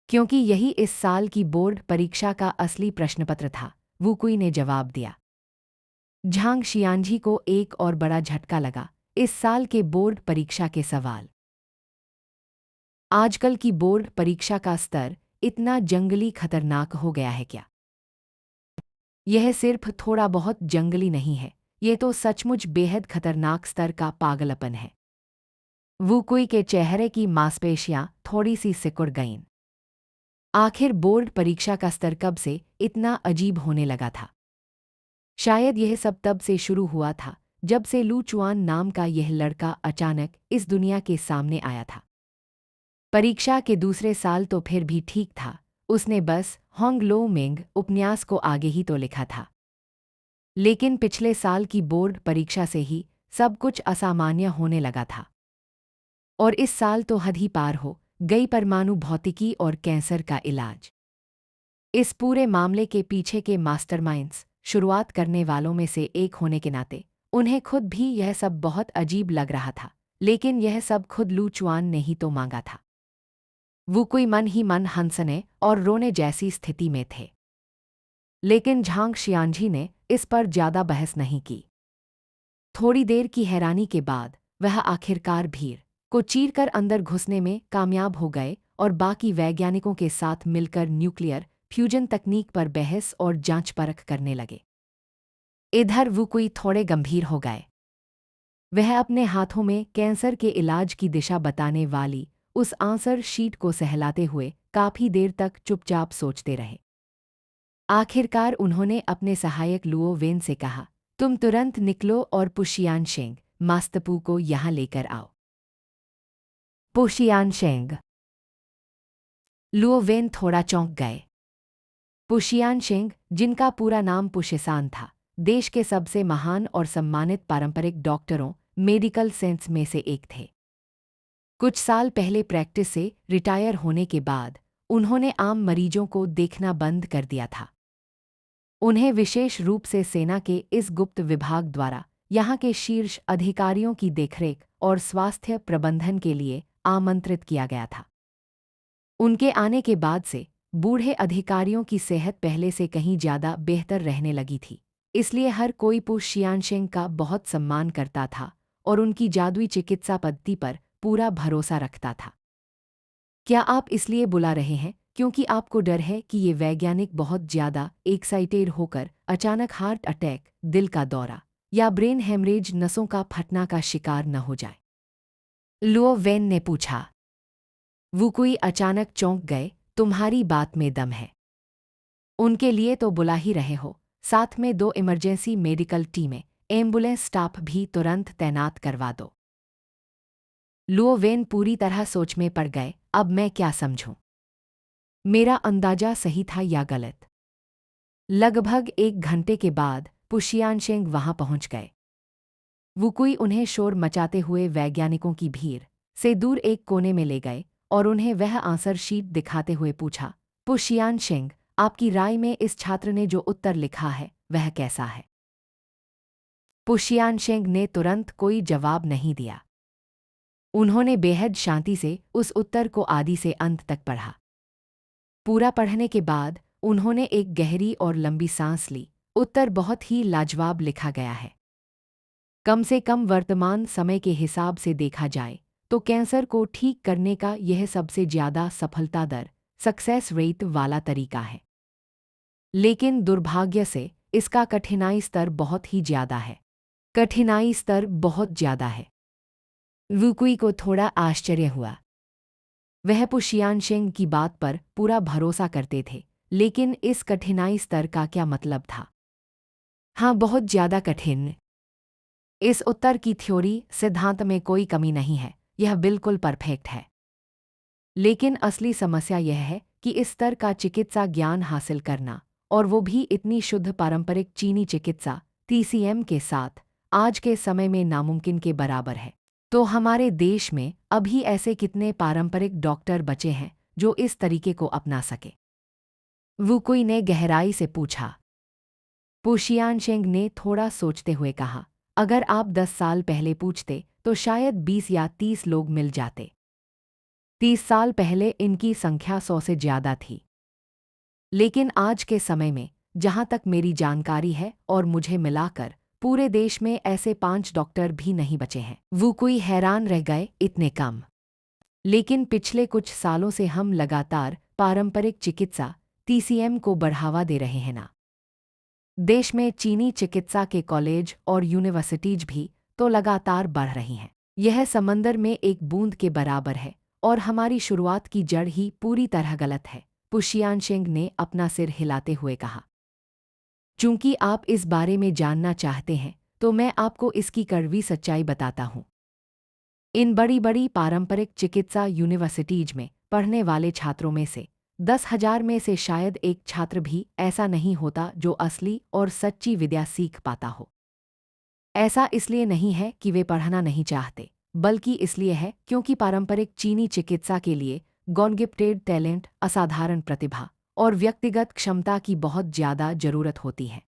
क्योंकि यही इस साल की बोर्ड परीक्षा का असली प्रश्नपत्र था, वुकुई ने जवाब दिया। झांग शियानजी को एक और बड़ा झटका लगा, इस साल के बोर्ड परीक्षा के सवाल। आजकल की बोर्ड परीक्षा का स्तर इतना जंगली खतरनाक हो गया है क्या? यह सिर्फ थोड़ा बहुत जंगली नहीं है, ये तो सचमुच बेहद खतरनाक स्तर का पागलपन है। वुकुई के चेहरे की मांसपेशियां थोड़ी सी सिकुड़ गईं। आखिर बोर्ड परीक्षा का स्तर कब से इतना अजीब होने लगा था? शायद यह सब तब से शुरू हुआ था जब से लू चुआन नाम का यह लड़का अचानक इस दुनिया के सामने आया था। परीक्षा के दूसरे साल तो फिर भी ठीक था, उसने बस होंग लो मिंग उपन्यास को आगे ही तो लिखा था। लेकिन पिछले साल की बोर्ड परीक्षा से ही सब कुछ असामान्य होने लगा था। और इस साल तो हद ही पार हो गई, परमाणु भौतिकी और कैंसर का इलाज। इस पूरे मामले के पीछे के मास्टरमाइंड्स, शुरुआत करने वालों में से एक होने के नाते उन्हें खुद भी यह सब बहुत अजीब लग रहा था, लेकिन यह सब खुद लू चुआन ने ही तो मांगा था। वो कोई मन ही मन हंसने और रोने जैसी स्थिति में थे। लेकिन झांग शियानजी ने इस पर ज्यादा बहस नहीं की। थोड़ी देर की हैरानी के बाद वह आखिरकार भीड़ को चीरकर अंदर घुसने में कामयाब हो गए और बाकी वैज्ञानिकों के साथ मिलकर न्यूक्लियर फ्यूजन तकनीक पर बहस और जांच परख करने लगे। इधर वो कोई थोड़े गंभीर हो गए। वह अपने हाथों में कैंसर के इलाज की दिशा बताने वाली उस आंसर शीट को सहलाते हुए काफी देर तक चुपचाप सोचते रहे। आखिरकार उन्होंने अपने सहायक लुओ वेन से कहा, तुम तुरंत निकलो और पुशियान शेंग मास्तपू को यहाँ लेकर आओ। पुशियान शेंग। लुओ वेन थोड़ा चौंक गए। पुशियान शेंग, जिनका पूरा नाम पुशिसान था, देश के सबसे महान और सम्मानित पारंपरिक डॉक्टरों मेडिकल सेंस में से एक थे। कुछ साल पहले प्रैक्टिस से रिटायर होने के बाद उन्होंने आम मरीजों को देखना बंद कर दिया था। उन्हें विशेष रूप से सेना के इस गुप्त विभाग द्वारा यहाँ के शीर्ष अधिकारियों की देखरेख और स्वास्थ्य प्रबंधन के लिए आमंत्रित किया गया था। उनके आने के बाद से बूढ़े अधिकारियों की सेहत पहले से कहीं ज़्यादा बेहतर रहने लगी थी, इसलिए हर कोई पु शियानशेंग का बहुत सम्मान करता था और उनकी जादुई चिकित्सा पद्धति पर पूरा भरोसा रखता था। क्या आप इसलिए बुला रहे हैं क्योंकि आपको डर है कि ये वैज्ञानिक बहुत ज़्यादा एक्साइटेड होकर अचानक हार्ट अटैक, दिल का दौरा या ब्रेन हेमरेज, नसों का फटना का शिकार न हो जाए? लुओ वेन ने पूछा। वुकुई अचानक चौंक गए, तुम्हारी बात में दम है। उनके लिए तो बुला ही रहे हो, साथ में 2 इमरजेंसी मेडिकल टीमें, एम्बुलेंस स्टाफ भी तुरंत तैनात करवा दो। लुओ वेन पूरी तरह सोच में पड़ गए, अब मैं क्या समझूं? मेरा अंदाजा सही था या गलत? लगभग 1 घंटे के बाद पुशियानशेंग वहां पहुंच गए। वुकुई उन्हें शोर मचाते हुए वैज्ञानिकों की भीड़ से दूर एक कोने में ले गए और उन्हें वह आंसर शीट दिखाते हुए पूछा, पुशियानशेंग, आपकी राय में इस छात्र ने जो उत्तर लिखा है वह कैसा है? पुशियानशेंग ने तुरंत कोई जवाब नहीं दिया। उन्होंने बेहद शांति से उस उत्तर को आदि से अंत तक पढ़ा। पूरा पढ़ने के बाद उन्होंने एक गहरी और लंबी सांस ली। उत्तर बहुत ही लाजवाब लिखा गया है। कम से कम वर्तमान समय के हिसाब से देखा जाए तो कैंसर को ठीक करने का यह सबसे ज़्यादा सफलता दर, सक्सेस रेट वाला तरीका है। लेकिन दुर्भाग्य से इसका कठिनाई स्तर बहुत ही ज़्यादा है। कठिनाई स्तर बहुत ज़्यादा है। वुकुई को थोड़ा आश्चर्य हुआ। वह पुशियानशेंग की बात पर पूरा भरोसा करते थे, लेकिन इस कठिनाई स्तर का क्या मतलब था? हाँ, बहुत ज़्यादा कठिन। इस उत्तर की थ्योरी सिद्धांत में कोई कमी नहीं है, यह बिल्कुल परफेक्ट है। लेकिन असली समस्या यह है कि इस स्तर का चिकित्सा ज्ञान हासिल करना, और वो भी इतनी शुद्ध पारंपरिक चीनी चिकित्सा TCM के साथ, आज के समय में नामुमकिन के बराबर है। तो हमारे देश में अभी ऐसे कितने पारंपरिक डॉक्टर बचे हैं जो इस तरीके को अपना सके? वुकुई ने गहराई से पूछा। पुशियानशेंग ने थोड़ा सोचते हुए कहा, अगर आप 10 साल पहले पूछते तो शायद 20 या 30 लोग मिल जाते। 30 साल पहले इनकी संख्या 100 से ज़्यादा थी। लेकिन आज के समय में, जहाँ तक मेरी जानकारी है और मुझे मिलाकर, पूरे देश में ऐसे 5 डॉक्टर भी नहीं बचे हैं। वो कोई हैरान रह गए, इतने कम। लेकिन पिछले कुछ सालों से हम लगातार पारंपरिक चिकित्सा TCM को बढ़ावा दे रहे हैं ना। देश में चीनी चिकित्सा के कॉलेज और यूनिवर्सिटीज भी तो लगातार बढ़ रही हैं। यह समंदर में एक बूंद के बराबर है और हमारी शुरुआत की जड़ ही पूरी तरह गलत है, पुशियानशिंग ने अपना सिर हिलाते हुए कहा। चूंकि आप इस बारे में जानना चाहते हैं, तो मैं आपको इसकी कड़वी सच्चाई बताता हूँ। इन बड़ी बड़ी पारंपरिक चिकित्सा यूनिवर्सिटीज में पढ़ने वाले छात्रों में से 10,000 में से शायद एक छात्र भी ऐसा नहीं होता जो असली और सच्ची विद्या सीख पाता हो। ऐसा इसलिए नहीं है कि वे पढ़ना नहीं चाहते, बल्कि इसलिए है क्योंकि पारंपरिक चीनी चिकित्सा के लिए गॉड गिफ्टेड टैलेंट, असाधारण प्रतिभा और व्यक्तिगत क्षमता की बहुत ज़्यादा जरूरत होती है।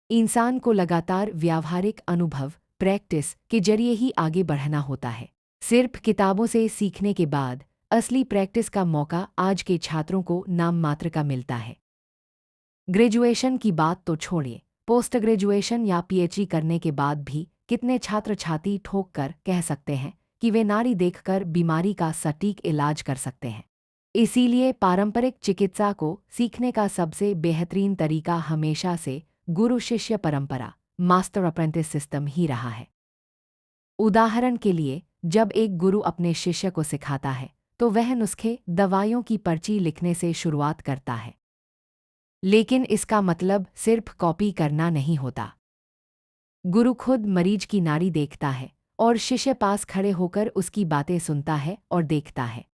इंसान को लगातार व्यावहारिक अनुभव, प्रैक्टिस के जरिए ही आगे बढ़ना होता है। सिर्फ किताबों से सीखने के बाद असली प्रैक्टिस का मौका आज के छात्रों को नाम मात्र का मिलता है। ग्रेजुएशन की बात तो छोड़िए, पोस्ट ग्रेजुएशन या PhD करने के बाद भी कितने छात्र छाती ठोक कर कह सकते हैं कि वे नाड़ी देखकर बीमारी का सटीक इलाज कर सकते हैं। इसीलिए पारंपरिक चिकित्सा को सीखने का सबसे बेहतरीन तरीका हमेशा से गुरु शिष्य परंपरा, मास्टर अप्रेंटिस सिस्टम ही रहा है। उदाहरण के लिए, जब एक गुरु अपने शिष्य को सिखाता है, तो वह नुस्खे, दवाइयों की पर्ची लिखने से शुरुआत करता है। लेकिन इसका मतलब सिर्फ कॉपी करना नहीं होता। गुरु खुद मरीज की नाड़ी देखता है और शिष्य पास खड़े होकर उसकी बातें सुनता है और देखता है।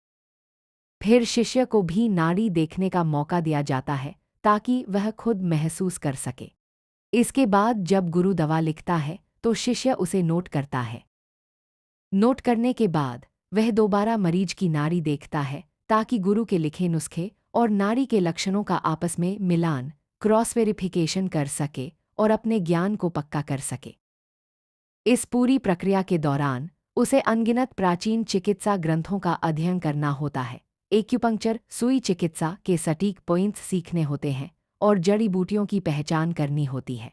फिर शिष्य को भी नाड़ी देखने का मौका दिया जाता है ताकि वह खुद महसूस कर सके। इसके बाद जब गुरु दवा लिखता है तो शिष्य उसे नोट करता है। नोट करने के बाद वह दोबारा मरीज की नाड़ी देखता है ताकि गुरु के लिखे नुस्खे और नाड़ी के लक्षणों का आपस में मिलान, क्रॉस वेरिफिकेशन कर सके और अपने ज्ञान को पक्का कर सके। इस पूरी प्रक्रिया के दौरान उसे अनगिनत प्राचीन चिकित्सा ग्रंथों का अध्ययन करना होता है, एक्यूपंक्चर, सुई चिकित्सा के सटीक पॉइंट्स सीखने होते हैं और जड़ी बूटियों की पहचान करनी होती है।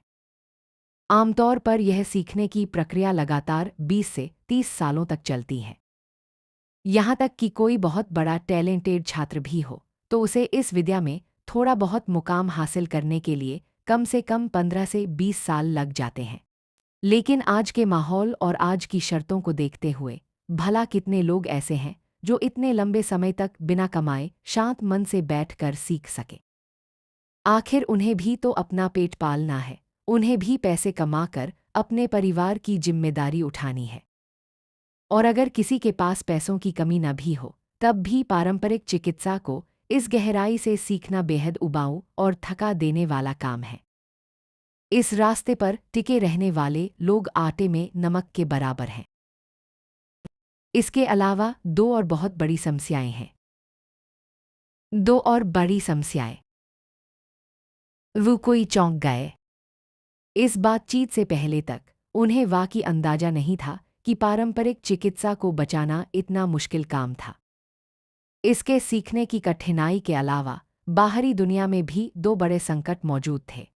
आमतौर पर यह सीखने की प्रक्रिया लगातार 20 से 30 सालों तक चलती है। यहाँ तक कि कोई बहुत बड़ा टैलेंटेड छात्र भी हो, तो उसे इस विद्या में थोड़ा बहुत मुकाम हासिल करने के लिए कम से कम 15 से 20 साल लग जाते हैं। लेकिन आज के माहौल और आज की शर्तों को देखते हुए, भला कितने लोग ऐसे हैं जो इतने लंबे समय तक बिना कमाए शांत मन से बैठकर सीख सके। आखिर उन्हें भी तो अपना पेट पालना है, उन्हें भी पैसे कमाकर अपने परिवार की जिम्मेदारी उठानी है। और अगर किसी के पास पैसों की कमी न भी हो, तब भी पारंपरिक चिकित्सा को इस गहराई से सीखना बेहद उबाऊ और थका देने वाला काम है। इस रास्ते पर टिके रहने वाले लोग आटे में नमक के बराबर हैं। इसके अलावा दो और बहुत बड़ी समस्याएं हैं। दो और बड़ी समस्याएं। वो कोई चौंक गए। इस बातचीत से पहले तक उन्हें वाकई अंदाजा नहीं था कि पारंपरिक चिकित्सा को बचाना इतना मुश्किल काम था। इसके सीखने की कठिनाई के अलावा बाहरी दुनिया में भी दो बड़े संकट मौजूद थे।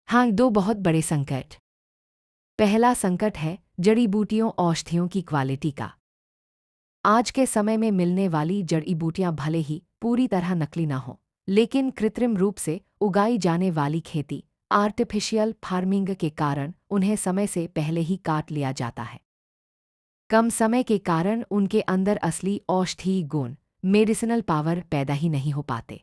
हाँ, दो बहुत बड़े संकट। पहला संकट है जड़ी बूटियों औषधियों की क्वालिटी का। आज के समय में मिलने वाली जड़ी बूटियां भले ही पूरी तरह नकली ना हो, लेकिन कृत्रिम रूप से उगाई जाने वाली खेती, आर्टिफिशियल फार्मिंग के कारण उन्हें समय से पहले ही काट लिया जाता है। कम समय के कारण उनके अंदर असली औषधीय गुण, मेडिसिनल पावर पैदा ही नहीं हो पाते।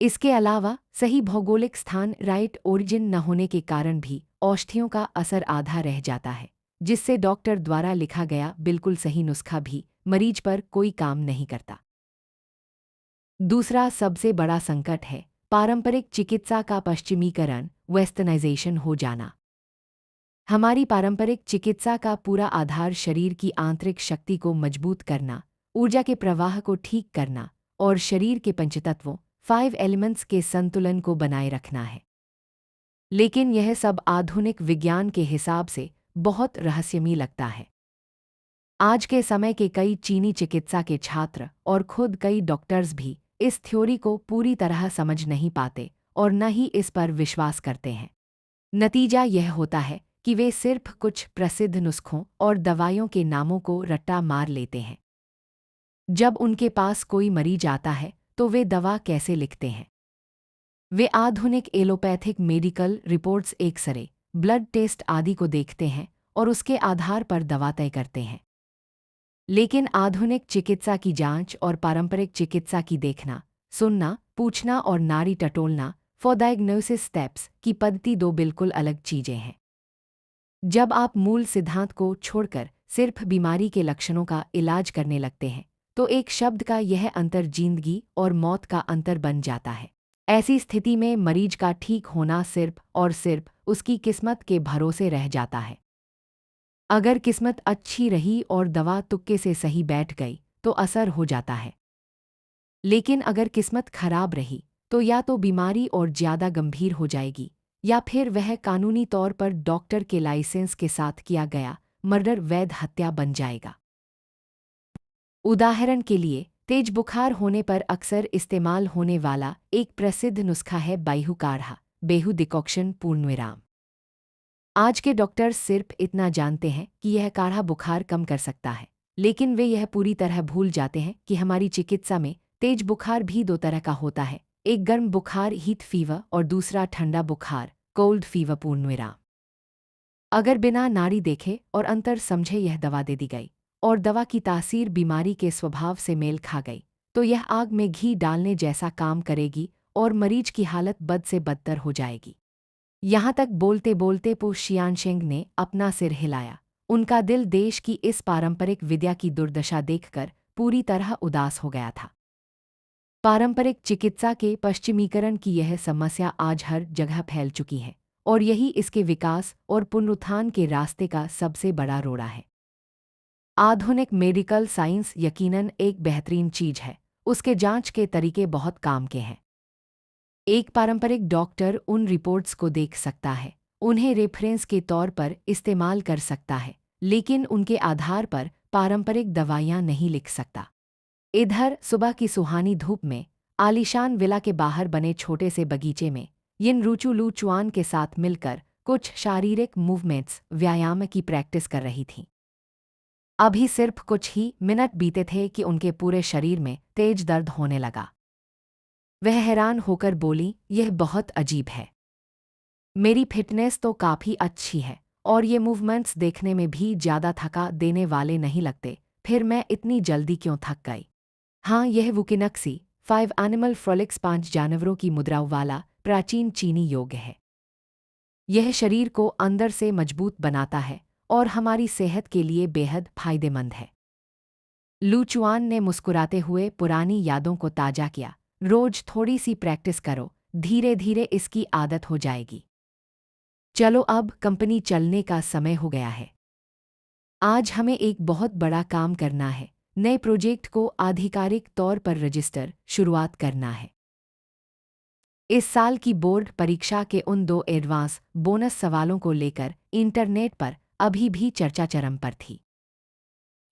इसके अलावा सही भौगोलिक स्थान, राइट ओरिजिन न होने के कारण भी औषधियों का असर आधा रह जाता है, जिससे डॉक्टर द्वारा लिखा गया बिल्कुल सही नुस्खा भी मरीज पर कोई काम नहीं करता। दूसरा सबसे बड़ा संकट है पारंपरिक चिकित्सा का पश्चिमीकरण, वेस्टर्नाइजेशन हो जाना। हमारी पारंपरिक चिकित्सा का पूरा आधार शरीर की आंतरिक शक्ति को मजबूत करना, ऊर्जा के प्रवाह को ठीक करना और शरीर के पंचतत्वों, 5 एलिमेंट्स के संतुलन को बनाए रखना है। लेकिन यह सब आधुनिक विज्ञान के हिसाब से बहुत रहस्यमयी लगता है। आज के समय के कई चीनी चिकित्सा के छात्र और खुद कई डॉक्टर्स भी इस थ्योरी को पूरी तरह समझ नहीं पाते और न ही इस पर विश्वास करते हैं। नतीजा यह होता है कि वे सिर्फ कुछ प्रसिद्ध नुस्खों और दवाइयों के नामों को रट्टा मार लेते हैं। जब उनके पास कोई मरीज आता है तो वे दवा कैसे लिखते हैं? वे आधुनिक allopathic medical reports, x ray, blood test आदि को देखते हैं और उसके आधार पर दवा तय करते हैं। लेकिन आधुनिक चिकित्सा की जांच और पारंपरिक चिकित्सा की देखना, सुनना, पूछना और नाड़ी टटोलना फॉर डायग्नोसिस स्टेप्स की पद्धति दो बिल्कुल अलग चीजें हैं। जब आप मूल सिद्धांत को छोड़कर सिर्फ बीमारी के लक्षणों का इलाज करने लगते हैं तो एक शब्द का यह अंतर जिंदगी और मौत का अंतर बन जाता है। ऐसी स्थिति में मरीज का ठीक होना सिर्फ और सिर्फ उसकी किस्मत के भरोसे रह जाता है। अगर किस्मत अच्छी रही और दवा तुक्के से सही बैठ गई तो असर हो जाता है। लेकिन अगर किस्मत खराब रही तो या तो बीमारी और ज़्यादा गंभीर हो जाएगी या फिर वह कानूनी तौर पर डॉक्टर के लाइसेंस के साथ किया गया मर्डर वैध हत्या बन जाएगा। उदाहरण के लिए, तेज बुखार होने पर अक्सर इस्तेमाल होने वाला एक प्रसिद्ध नुस्खा है बाइहू काढ़ा, बेहू डिकॉक्शन पूर्णविराम। आज के डॉक्टर्स सिर्फ इतना जानते हैं कि यह काढ़ा बुखार कम कर सकता है, लेकिन वे यह पूरी तरह भूल जाते हैं कि हमारी चिकित्सा में तेज बुखार भी दो तरह का होता है, एक गर्म बुखार हीट फीवर और दूसरा ठंडा बुखार कोल्ड फीवर पूर्णविराम। अगर बिना नाड़ी देखे और अंतर समझे यह दवा दे दी गई और दवा की तासीर बीमारी के स्वभाव से मेल खा गई तो यह आग में घी डालने जैसा काम करेगी और मरीज की हालत बद से बदतर हो जाएगी। यहाँ तक बोलते बोलते पो शियानशेंग ने अपना सिर हिलाया। उनका दिल देश की इस पारंपरिक विद्या की दुर्दशा देखकर पूरी तरह उदास हो गया था। पारंपरिक चिकित्सा के पश्चिमीकरण की यह समस्या आज हर जगह फैल चुकी है और यही इसके विकास और पुनरुत्थान के रास्ते का सबसे बड़ा रोड़ा है। आधुनिक मेडिकल साइंस यकीनन एक बेहतरीन चीज है, उसके जांच के तरीके बहुत काम के हैं। एक पारंपरिक डॉक्टर उन रिपोर्ट्स को देख सकता है, उन्हें रेफरेंस के तौर पर इस्तेमाल कर सकता है, लेकिन उनके आधार पर पारंपरिक दवाइयाँ नहीं लिख सकता। इधर सुबह की सुहानी धूप में आलीशान विला के बाहर बने छोटे से बगीचे में यिन रुचु लू चुआन के साथ मिलकर कुछ शारीरिक मूवमेंट्स, व्यायाम की प्रैक्टिस कर रही थीं। अभी सिर्फ कुछ ही मिनट बीते थे कि उनके पूरे शरीर में तेज दर्द होने लगा। वह हैरान होकर बोली, यह बहुत अजीब है। मेरी फिटनेस तो काफ़ी अच्छी है और ये मूवमेंट्स देखने में भी ज़्यादा थका देने वाले नहीं लगते, फिर मैं इतनी जल्दी क्यों थक गई? हाँ, यह वुकिनक्सी 5 एनिमल फ्रोलिक्स 5 जानवरों की मुद्राओं वाला प्राचीन चीनी योग है। यह शरीर को अंदर से मजबूत बनाता है और हमारी सेहत के लिए बेहद फायदेमंद है। लू चुआन ने मुस्कुराते हुए पुरानी यादों को ताज़ा किया। रोज थोड़ी सी प्रैक्टिस करो, धीरे धीरे इसकी आदत हो जाएगी। चलो अब कंपनी चलने का समय हो गया है। आज हमें एक बहुत बड़ा काम करना है, नए प्रोजेक्ट को आधिकारिक तौर पर रजिस्टर शुरुआत करना है। इस साल की बोर्ड परीक्षा के उन 2 एडवांस बोनस सवालों को लेकर इंटरनेट पर अभी भी चर्चा चरम पर थी।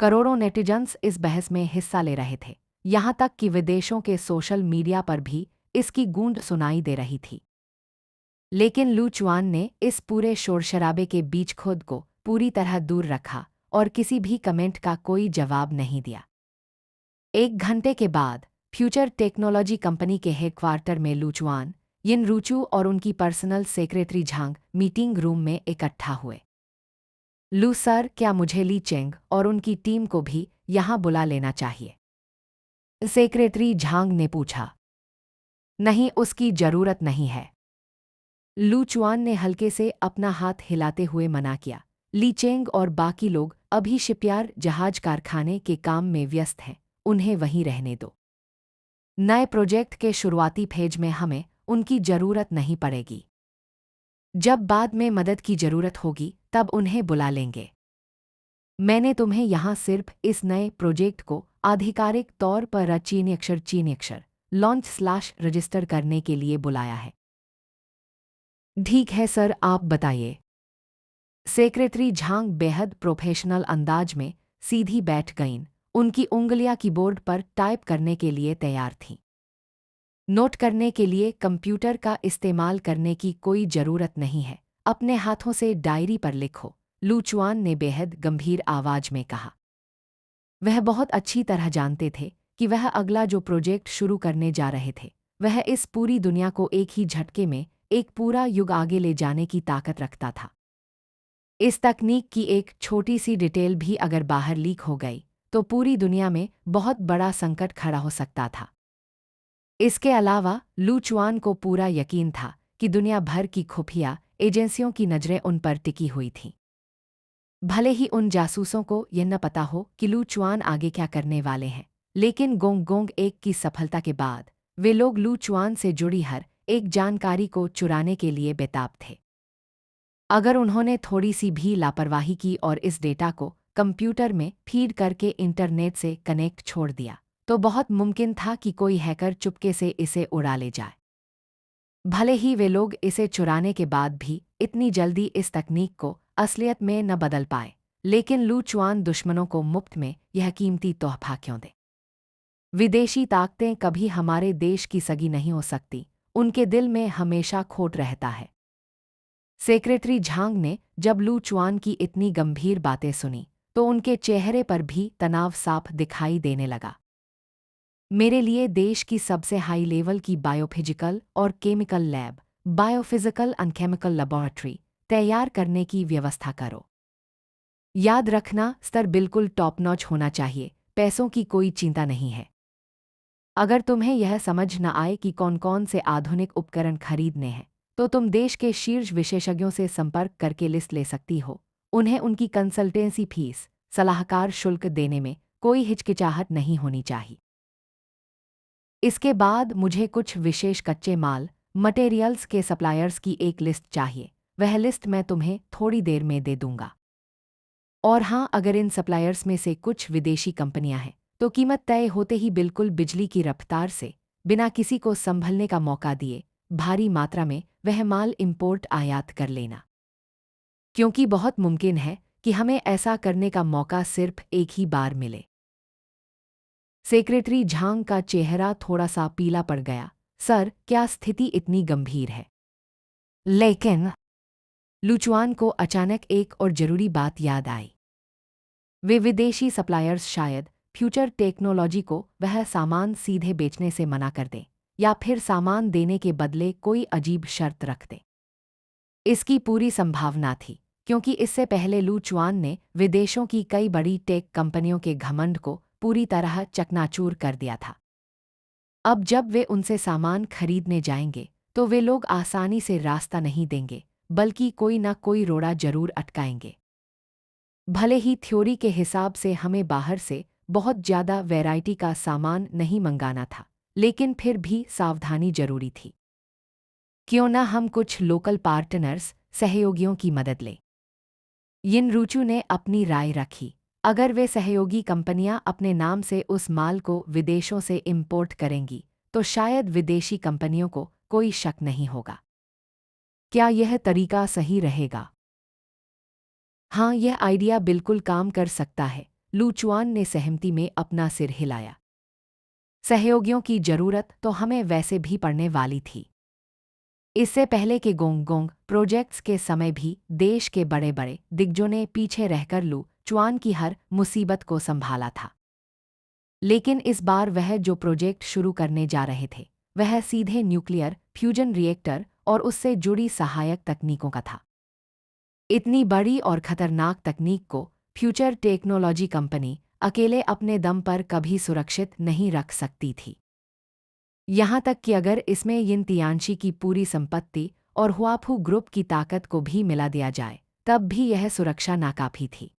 करोड़ों नेटिजन्स इस बहस में हिस्सा ले रहे थे, यहाँ तक कि विदेशों के सोशल मीडिया पर भी इसकी गूंज सुनाई दे रही थी। लेकिन लू चुआन ने इस पूरे शोरशराबे के बीच खुद को पूरी तरह दूर रखा और किसी भी कमेंट का कोई जवाब नहीं दिया। 1 घंटे के बाद फ्यूचर टेक्नोलॉजी कंपनी के हेडक्वार्टर में लू चुआन, यिन रुचु और उनकी personal secretary Zhang meeting room में इकट्ठा हुए। लू सर, क्या मुझे ली चेंग और उनकी टीम को भी यहाँ बुला लेना चाहिए? सेक्रेटरी झांग ने पूछा। नहीं, उसकी जरूरत नहीं है। लू चुआन ने हल्के से अपना हाथ हिलाते हुए मना किया। ली चेंग और बाकी लोग अभी शिपयार्ड जहाज कारखाने के काम में व्यस्त हैं, उन्हें वहीं रहने दो। नए प्रोजेक्ट के शुरुआती फेज में हमें उनकी जरूरत नहीं पड़ेगी। जब बाद में मदद की जरूरत होगी तब उन्हें बुला लेंगे। मैंने तुम्हें यहाँ सिर्फ इस नए प्रोजेक्ट को आधिकारिक तौर पर चीनी अक्षर लॉन्च / रजिस्टर करने के लिए बुलाया है। ठीक है सर, आप बताइए। सेक्रेटरी झांग बेहद प्रोफेशनल अंदाज में सीधी बैठ गईं। उनकी उंगलियां कीबोर्ड पर टाइप करने के लिए तैयार थीं। नोट करने के लिए कंप्यूटर का इस्तेमाल करने की कोई जरूरत नहीं है, अपने हाथों से डायरी पर लिखो, लू चुआन ने बेहद गंभीर आवाज में कहा। वह बहुत अच्छी तरह जानते थे कि वह अगला जो प्रोजेक्ट शुरू करने जा रहे थे, वह इस पूरी दुनिया को एक ही झटके में एक पूरा युग आगे ले जाने की ताकत रखता था। इस तकनीक की एक छोटी सी डिटेल भी अगर बाहर लीक हो गई तो पूरी दुनिया में बहुत बड़ा संकट खड़ा हो सकता था। इसके अलावा लू चुआन को पूरा यकीन था कि दुनिया भर की खुफिया एजेंसियों की नज़रें उन पर टिकी हुई थीं। भले ही उन जासूसों को यह न पता हो कि लू चुआन आगे क्या करने वाले हैं, लेकिन गोंग गोंग एक की सफलता के बाद वे लोग लू चुआन से जुड़ी हर एक जानकारी को चुराने के लिए बेताब थे। अगर उन्होंने थोड़ी सी भी लापरवाही की और इस डेटा को कंप्यूटर में फीड करके इंटरनेट से कनेक्ट छोड़ दिया, तो बहुत मुमकिन था कि कोई हैकर चुपके से इसे उड़ा ले जाए। भले ही वे लोग इसे चुराने के बाद भी इतनी जल्दी इस तकनीक को असलियत में न बदल पाए, लेकिन लू चुआन दुश्मनों को मुफ्त में यह कीमती तोहफा क्यों दे? विदेशी ताकतें कभी हमारे देश की सगी नहीं हो सकती, उनके दिल में हमेशा खोट रहता है। सेक्रेटरी झांग ने जब लू चुआन की इतनी गंभीर बातें सुनी तो उनके चेहरे पर भी तनाव साफ दिखाई देने लगा। मेरे लिए देश की सबसे हाई लेवल की बायोफिजिकल और chemical lab, biophysical and chemical laboratory तैयार करने की व्यवस्था करो। याद रखना, स्तर बिल्कुल टॉप नॉच होना चाहिए, पैसों की कोई चिंता नहीं है। अगर तुम्हें यह समझ न आए कि कौन कौन से आधुनिक उपकरण खरीदने हैं, तो तुम देश के शीर्ष विशेषज्ञों से संपर्क करके लिस्ट ले सकती हो। उन्हें उनकी कंसल्टेंसी फीस, सलाहकार शुल्क देने में कोई हिचकिचाहट नहीं होनी चाहिए। इसके बाद मुझे कुछ विशेष कच्चे माल मटेरियल्स के सप्लायर्स की एक लिस्ट चाहिए। वह लिस्ट मैं तुम्हें थोड़ी देर में दे दूंगा। और हाँ, अगर इन सप्लायर्स में से कुछ विदेशी कंपनियां हैं तो कीमत तय होते ही बिल्कुल बिजली की रफ्तार से, बिना किसी को संभलने का मौका दिए, भारी मात्रा में वह माल इंपोर्ट आयात कर लेना, क्योंकि बहुत मुमकिन है कि हमें ऐसा करने का मौका सिर्फ एक ही बार मिले। सेक्रेटरी झांग का चेहरा थोड़ा सा पीला पड़ गया। सर, क्या स्थिति इतनी गंभीर है? लेकिन लुचुआन को अचानक एक और जरूरी बात याद आई। वे विदेशी सप्लायर्स शायद फ्यूचर टेक्नोलॉजी को वह सामान सीधे बेचने से मना कर दें, या फिर सामान देने के बदले कोई अजीब शर्त रख दें। इसकी पूरी संभावना थी, क्योंकि इससे पहले लू चुआन ने विदेशों की कई बड़ी टेक कंपनियों के घमंड को पूरी तरह चकनाचूर कर दिया था। अब जब वे उनसे सामान खरीदने जाएंगे तो वे लोग आसानी से रास्ता नहीं देंगे, बल्कि कोई ना कोई रोड़ा जरूर अटकाएंगे। भले ही थ्योरी के हिसाब से हमें बाहर से बहुत ज़्यादा वैरायटी का सामान नहीं मंगाना था, लेकिन फिर भी सावधानी जरूरी थी। क्यों ना हम कुछ लोकल पार्टनर्स, सहयोगियों की मदद लें? यिन रुचु ने अपनी राय रखी। अगर वे सहयोगी कंपनियां अपने नाम से उस माल को विदेशों से इंपोर्ट करेंगी तो शायद विदेशी कंपनियों को कोई शक नहीं होगा। क्या यह तरीका सही रहेगा? हाँ, यह आइडिया बिल्कुल काम कर सकता है। लू चुआन ने सहमति में अपना सिर हिलाया। सहयोगियों की जरूरत तो हमें वैसे भी पड़ने वाली थी। इससे पहले के गोंग गोंग प्रोजेक्ट्स के समय भी देश के बड़े बड़े दिग्गजों ने पीछे रहकर लू चुआन की हर मुसीबत को संभाला था। लेकिन इस बार वह जो प्रोजेक्ट शुरू करने जा रहे थे, वह सीधे न्यूक्लियर फ्यूजन रिएक्टर और उससे जुड़ी सहायक तकनीकों का था। इतनी बड़ी और खतरनाक तकनीक को फ्यूचर टेक्नोलॉजी कंपनी अकेले अपने दम पर कभी सुरक्षित नहीं रख सकती थी। यहाँ तक कि अगर इसमें यिन तियानशी की पूरी संपत्ति और हुआफू ग्रुप की ताकत को भी मिला दिया जाए, तब भी यह सुरक्षा नाकाफी थी।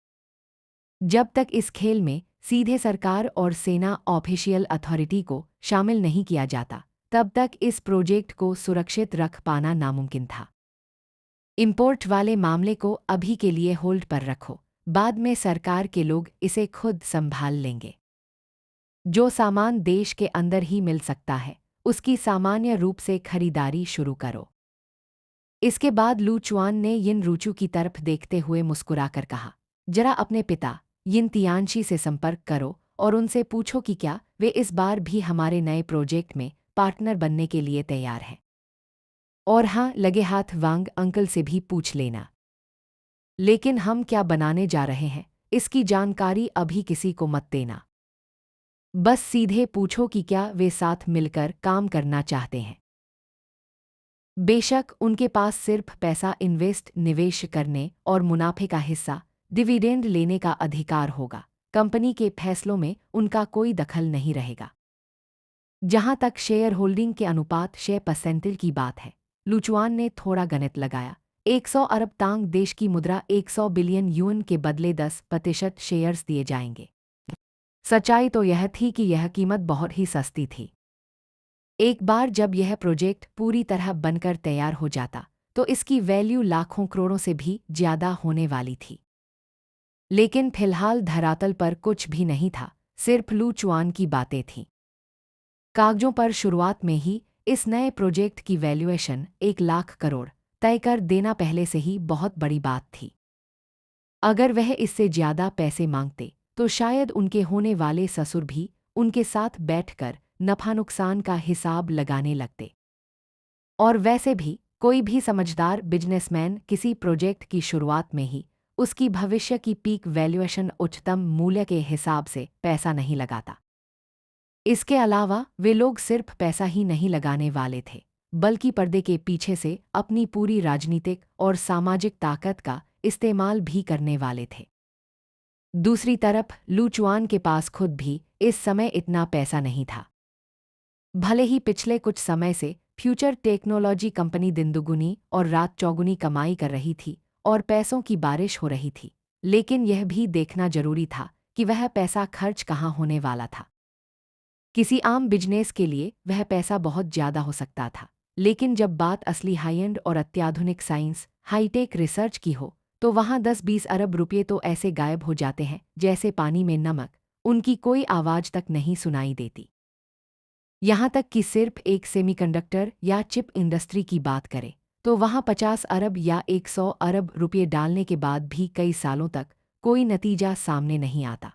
जब तक इस खेल में सीधे सरकार और सेना ऑफिशियल अथॉरिटी को शामिल नहीं किया जाता, तब तक इस प्रोजेक्ट को सुरक्षित रख पाना नामुमकिन था। इंपोर्ट वाले मामले को अभी के लिए होल्ड पर रखो, बाद में सरकार के लोग इसे खुद संभाल लेंगे। जो सामान देश के अंदर ही मिल सकता है, उसकी सामान्य रूप से खरीदारी शुरू करो। इसके बाद लू चुआन ने यिन रुचु की तरफ देखते हुए मुस्कुराकर कहा, जरा अपने पिता यिन तियानशी से संपर्क करो और उनसे पूछो कि क्या वे इस बार भी हमारे नए प्रोजेक्ट में पार्टनर बनने के लिए तैयार हैं। और हाँ, लगे हाथ वांग अंकल से भी पूछ लेना। लेकिन हम क्या बनाने जा रहे हैं, इसकी जानकारी अभी किसी को मत देना। बस सीधे पूछो कि क्या वे साथ मिलकर काम करना चाहते हैं। बेशक उनके पास सिर्फ पैसा निवेश करने और मुनाफे का हिस्सा डिविडेंड लेने का अधिकार होगा, कंपनी के फैसलों में उनका कोई दखल नहीं रहेगा। जहां तक शेयर होल्डिंग के अनुपात 6% की बात है, लुचुआन ने थोड़ा गणित लगाया। 100 अरब तांग देश की मुद्रा 100 बिलियन युन के बदले 10% शेयर्स दिए जाएंगे। सच्चाई तो यह थी कि यह कीमत बहुत ही सस्ती थी। एक बार जब यह प्रोजेक्ट पूरी तरह बनकर तैयार हो जाता तो इसकी वैल्यू लाखों करोड़ों से भी ज्यादा होने वाली थी। लेकिन फिलहाल धरातल पर कुछ भी नहीं था, सिर्फ लू चुआन की बातें थीं। कागजों पर शुरुआत में ही इस नए प्रोजेक्ट की वैल्यूएशन 1 लाख करोड़ तय कर देना पहले से ही बहुत बड़ी बात थी। अगर वह इससे ज्यादा पैसे मांगते तो शायद उनके होने वाले ससुर भी उनके साथ बैठकर नफा नुकसान का हिसाब लगाने लगते। और वैसे भी कोई भी समझदार बिजनेसमैन किसी प्रोजेक्ट की शुरुआत में ही उसकी भविष्य की पीक वैल्यूएशन उच्चतम मूल्य के हिसाब से पैसा नहीं लगाता। इसके अलावा वे लोग सिर्फ पैसा ही नहीं लगाने वाले थे, बल्कि पर्दे के पीछे से अपनी पूरी राजनीतिक और सामाजिक ताकत का इस्तेमाल भी करने वाले थे। दूसरी तरफ लू चुआन के पास खुद भी इस समय इतना पैसा नहीं था। भले ही पिछले कुछ समय से फ्यूचर टेक्नोलॉजी कंपनी दिन दुगुनी और रात चौगुनी कमाई कर रही थी और पैसों की बारिश हो रही थी, लेकिन यह भी देखना जरूरी था कि वह पैसा खर्च कहाँ होने वाला था। किसी आम बिजनेस के लिए वह पैसा बहुत ज़्यादा हो सकता था, लेकिन जब बात असली हाई एंड और अत्याधुनिक साइंस, हाईटेक रिसर्च की हो, तो वहाँ 10-20 अरब रुपये तो ऐसे गायब हो जाते हैं जैसे पानी में नमक, उनकी कोई आवाज़ तक नहीं सुनाई देती। यहाँ तक कि सिर्फ एक सेमीकंडक्टर या चिप इंडस्ट्री की बात करें तो वहाँ 50 अरब या 100 अरब रुपये डालने के बाद भी कई सालों तक कोई नतीजा सामने नहीं आता।